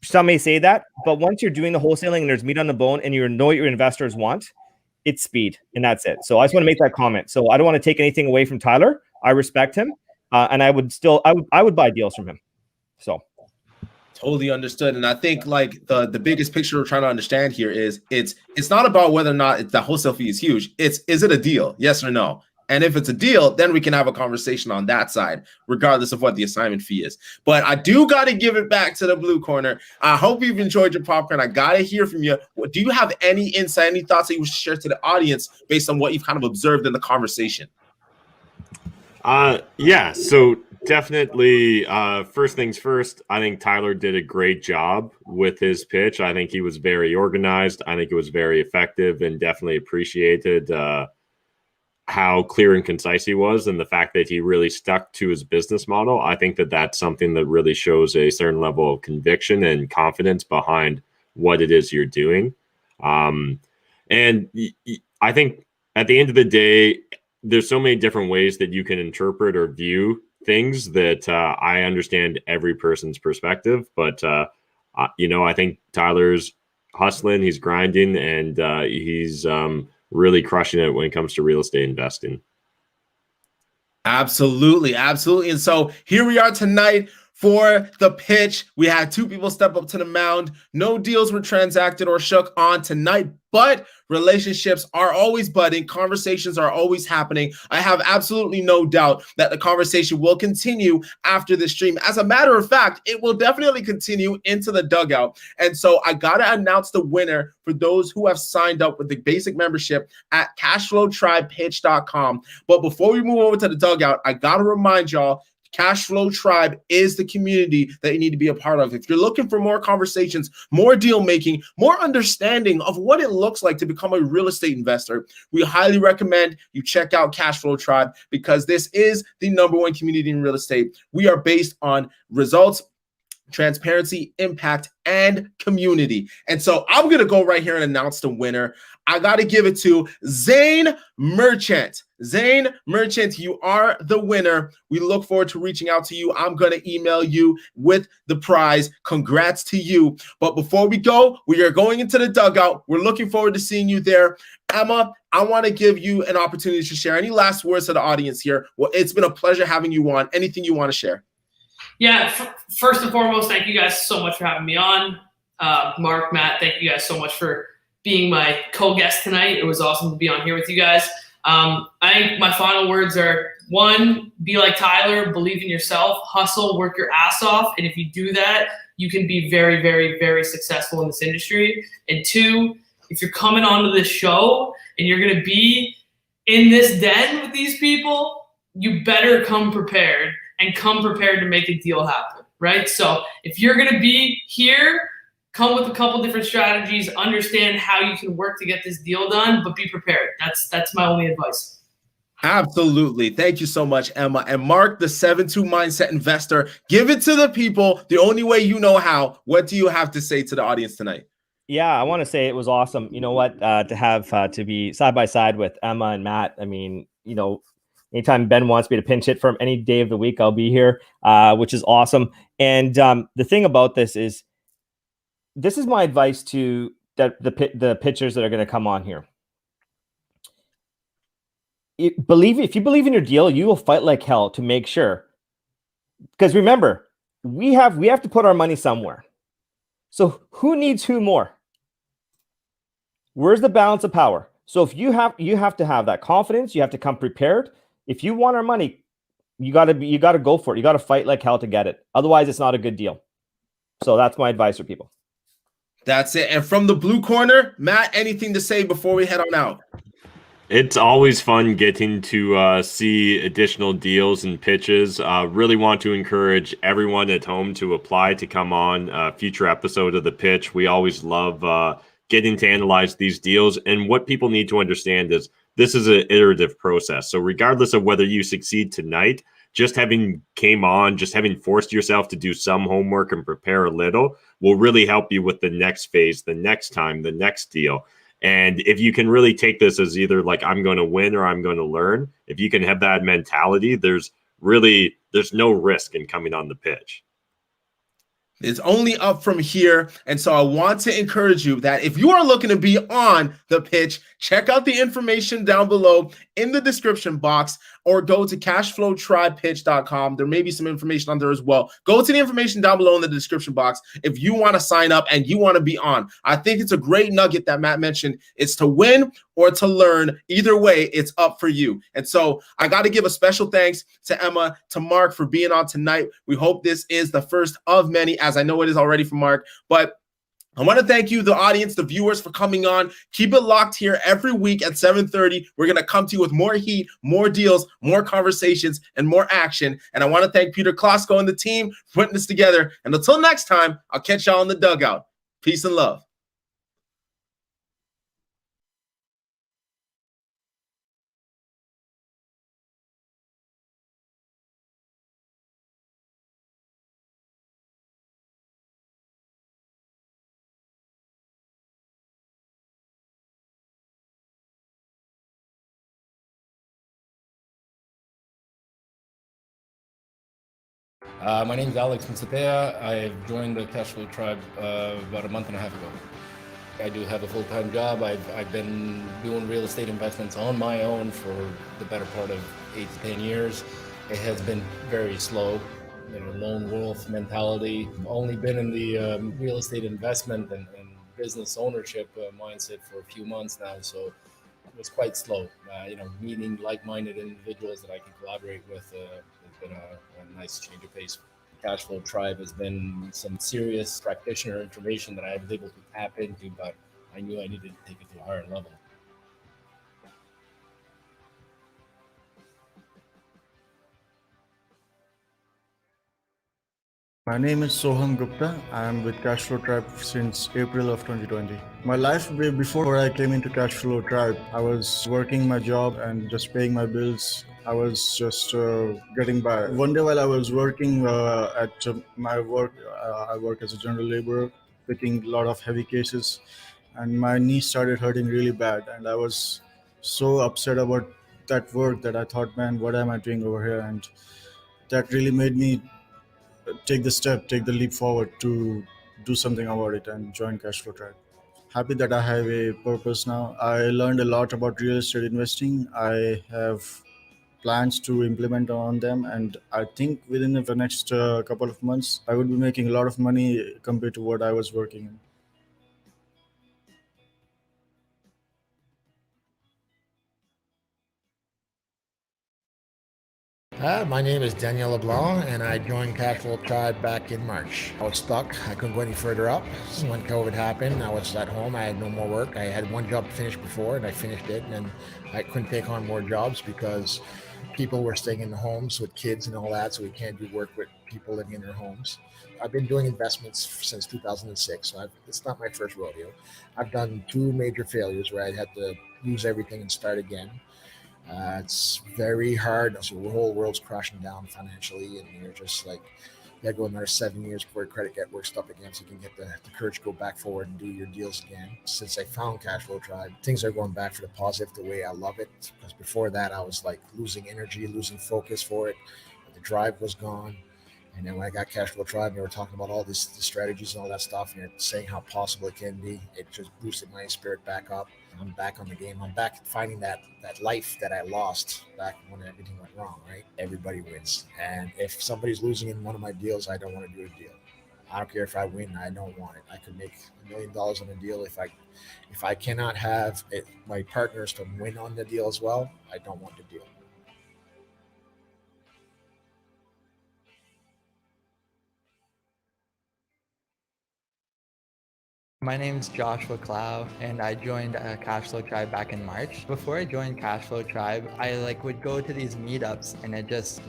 Some may say that, but once you're doing the wholesaling and there's meat on the bone and you know what your investors want, it's speed, and that's it. So I just want to make that comment. So I don't want to take anything away from Tyler. I respect him, and I would buy deals from him. So totally understood. And I think like the biggest picture we're trying to understand here is it's not about whether or not the wholesale fee is huge. Is it a deal? Yes or no? And if it's a deal, then we can have a conversation on that side, regardless of what the assignment fee is. But I do got to give it back to the blue corner. I hope you've enjoyed your popcorn. I got to hear from you. Do you have any insight, any thoughts that you would share to the audience based on what you've kind of observed in the conversation? Yeah, so definitely, first things first, I think Tyler did a great job with his pitch. I think he was very organized. I think it was very effective, and definitely appreciated how clear and concise he was, and the fact that he really stuck to his business model. I think that that's something that really shows a certain level of conviction and confidence behind what it is you're doing. And I think at the end of the day, there's so many different ways that you can interpret or view things that I understand every person's perspective. But, I think Tyler's hustling, he's grinding, and he's really crushing it when it comes to real estate investing. Absolutely. And so here we are tonight for the pitch. We had two people step up to the mound. No deals were transacted or shook on tonight, but relationships are always budding. Conversations are always happening. I have absolutely no doubt that the conversation will continue after this stream. As a matter of fact, it will definitely continue into the dugout. And so I got to announce the winner for those who have signed up with the basic membership at cashflowtribepitch.com. But before we move over to the dugout, I got to remind y'all, Cashflow Tribe is the community that you need to be a part of. If you're looking for more conversations, more deal making, more understanding of what it looks like to become a real estate investor, we highly recommend you check out Cashflow Tribe, because this is the #1 community in real estate. We are based on results, transparency, impact, and community. And so I'm going to go right here and announce the winner. I got to give it to Zane Merchant. Zane Merchant, you are the winner. We look forward to reaching out to you. I'm going to email you with the prize. Congrats to you. But before we go, we are going into the dugout. We're looking forward to seeing you there. Emma, I want to give you an opportunity to share any last words to the audience here. Well, it's been a pleasure having you on. Anything you want to share? Yeah, first and foremost, thank you guys so much for having me on. Mark, Matt, thank you guys so much for being my co-guest tonight. It was awesome to be on here with you guys. I think my final words are, 1, be like Tyler, believe in yourself, hustle, work your ass off. And if you do that, you can be very, very, very successful in this industry. And 2, if you're coming onto this show and you're going to be in this den with these people, you better come prepared, and come prepared to make a deal happen, right? So if you're going to be here, come with a couple different strategies, understand how you can work to get this deal done, but be prepared. That's my only advice. Absolutely. Thank you so much, Emma. And Mark, the 7-2 Mindset Investor, give it to the people the only way you know how. What do you have to say to the audience tonight? Yeah, I want to say it was awesome. You know what? To have to be side by side with Emma and Matt. I mean, anytime Ben wants me to pinch hit from any day of the week, I'll be here, which is awesome. And the thing about this is my advice to the pitchers that are going to come on here. If you believe in your deal, you will fight like hell to make sure. Because remember, we have to put our money somewhere. So who needs who more? Where's the balance of power? So if you have to have that confidence, you have to come prepared. If you want our money, you got to go for it. You got to fight like hell to get it. Otherwise, it's not a good deal. So that's my advice for people. That's it. And from the blue corner, Matt, anything to say before we head on out? It's always fun getting to see additional deals and pitches. Really want to encourage everyone at home to apply to come on a future episode of The Pitch. We always love getting to analyze these deals. And what people need to understand is this is an iterative process. So regardless of whether you succeed tonight, just having came on, just having forced yourself to do some homework and prepare a little will really help you with the next phase, the next time, the next deal. And if you can really take this as either like I'm going to win or I'm going to learn, if you can have that mentality, there's no risk in coming on The Pitch. It's only up from here. And so I want to encourage you that if you are looking to be on The Pitch, check out the information down below in the description box, or go to cashflowtribepitch.com. There may be some information on there as well. Go to the information down below in the description box if you want to sign up and you want to be on. I think it's a great nugget that Matt mentioned. It's to win or to learn. Either way, it's up for you. And so I got to give a special thanks to Emma, to Mark for being on tonight. We hope this is the first of many, as I know it is already for Mark. But I want to thank you, the audience, the viewers, for coming on. Keep it locked here every week at 7:30. We're going to come to you with more heat, more deals, more conversations, and more action. And I want to thank Peter Klosko and the team for putting this together. And until next time, I'll catch y'all in the dugout. Peace and love. My name is Alex Msapea. I've joined the Cashflow Tribe about a month and a half ago. I do have a full-time job. I've been doing real estate investments on my own for the better part of 8 to 10 years. It has been very slow, lone wolf mentality. I've only been in the real estate investment and business ownership mindset for a few months now, so it was quite slow. Meeting like-minded individuals that I can collaborate with has been a nice change of pace. Cashflow Tribe has been some serious practitioner information that I was able to tap into, but I knew I needed to take it to a higher level. My name is Soham Gupta. I am with Cashflow Tribe since April of 2020. My life before I came into Cashflow Tribe, I was working my job and just paying my bills. I was just getting by. One day while I was working at my work, I work as a general laborer, picking a lot of heavy cases, and my knee started hurting really bad. And I was so upset about that work that I thought, man, what am I doing over here? And that really made me take the leap forward to do something about it and join Cashflow Tribe. Happy that I have a purpose now. I learned a lot about real estate investing. I have plans to implement on them, and I think within the next couple of months, I would be making a lot of money compared to what I was working in. My name is Daniel LeBlanc, and I joined Cashflow Tribe back in March. I was stuck. I couldn't go any further up. So when COVID happened, I was at home. I had no more work. I had one job finished before, and I finished it, and I couldn't take on more jobs because people were staying in the homes with kids and all that, so we can't do work with people living in their homes. I've been doing investments since 2006, so it's not my first rodeo. I've done 2 major failures where I had to lose everything and start again. It's very hard. So the whole world's crashing down financially, and you're just like, you got to go another 7 years before your credit get worked up again, so you can get the courage to go back forward and do your deals again. Since I found Cashflow Tribe, things are going back for the positive, the way I love it. Because before that, I was like losing energy, losing focus for it. The drive was gone. And then when I got Cashflow Tribe, they were talking about all the strategies and all that stuff, and you're saying how possible it can be. It just boosted my spirit back up. I'm back on the game. I'm back finding that life that I lost back when everything went wrong, right? Everybody wins. And if somebody's losing in one of my deals, I don't want to do a deal. I don't care if I win. I don't want it. I could make $1 million on a deal. If I cannot have my partners to win on the deal as well, I don't want the deal. My name's Joshua Clow, and I joined Cashflow Tribe back in March. Before I joined Cashflow Tribe, I would go to these meetups, and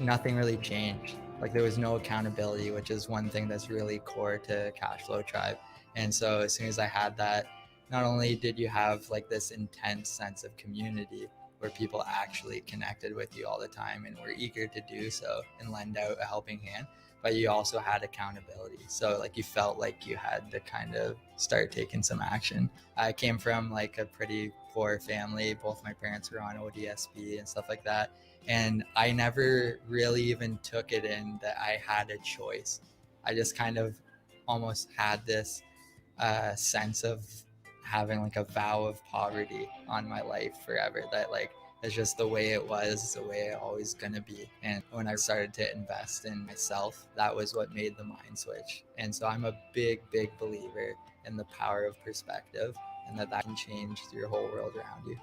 nothing really changed. There was no accountability, which is one thing that's really core to Cashflow Tribe. And so as soon as I had that, not only did you have this intense sense of community where people actually connected with you all the time and were eager to do so and lend out a helping hand, but you also had accountability. So you felt like you had to kind of start taking some action. I came from a pretty poor family. Both my parents were on ODSP and stuff like that. And I never really even took it in that I had a choice. I just kind of almost had this sense of having a vow of poverty on my life forever, that it's just the way it was, the way it always gonna be. And when I started to invest in myself, that was what made the mind switch. And so I'm a big believer in the power of perspective, and that can change your whole world around you.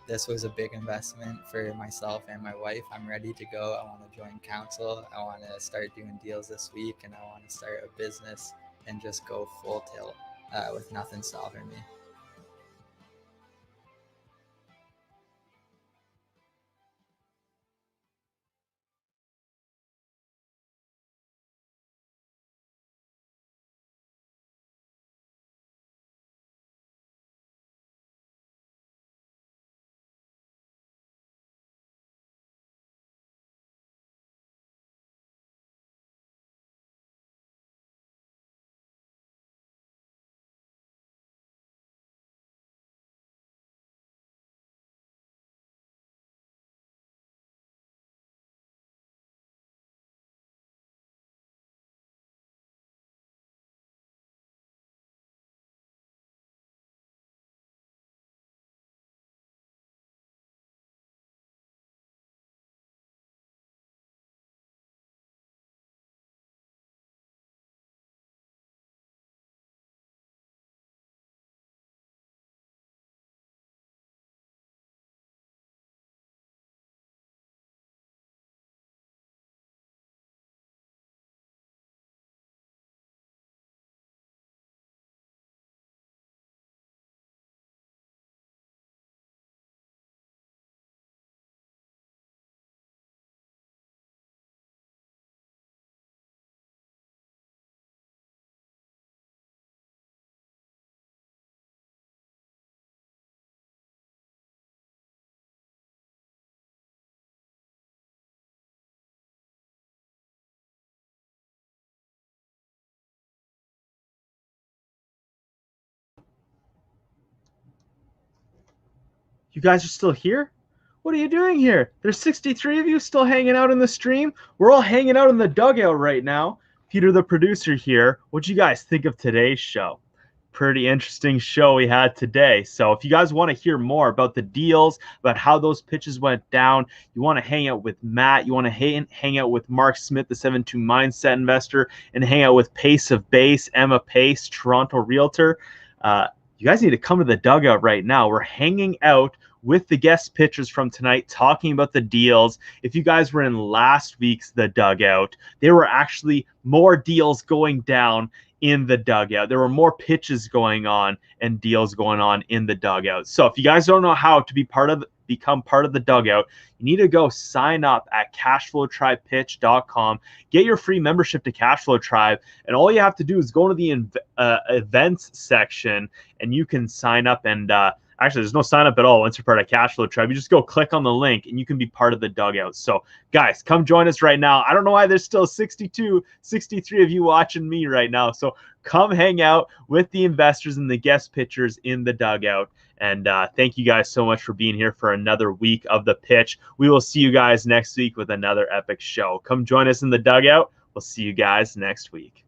This was a big investment for myself and my wife. I'm ready to go. I want to join council. I want to start doing deals this week, and I want to start a business and just go full tilt with nothing stopping me. You guys are still here? What are you doing here? There's 63 of you still hanging out in the stream. We're all hanging out in the dugout right now. Peter, the producer here. What'd you guys think of today's show? Pretty interesting show we had today. So if you guys want to hear more about the deals, about how those pitches went down, you want to hang out with Matt, you want to hang out with Mark Smith, the 7-2 Mindset Investor, and hang out with Pace of Base, Emma Pace, Toronto Realtor, you guys need to come to the dugout right now. We're hanging out with the guest pitchers from tonight, talking about the deals. If you guys were in last week's The Dugout, there were actually more deals going down in the dugout. There were more pitches going on and deals going on in the dugout. So if you guys don't know how to become part of the dugout, you need to go sign up at cashflowtribepitch.com. Get your free membership to Cashflow Tribe, and all you have to do is go to the events section, and you can sign up. And actually, there's no sign up at all once you're part of Cashflow Tribe. You just go click on the link, and you can be part of the dugout. So, guys, come join us right now. I don't know why there's still 63 of you watching me right now. So come hang out with the investors and the guest pitchers in the dugout. And thank you guys so much for being here for another week of The Pitch. We will see you guys next week with another epic show. Come join us in the dugout. We'll see you guys next week.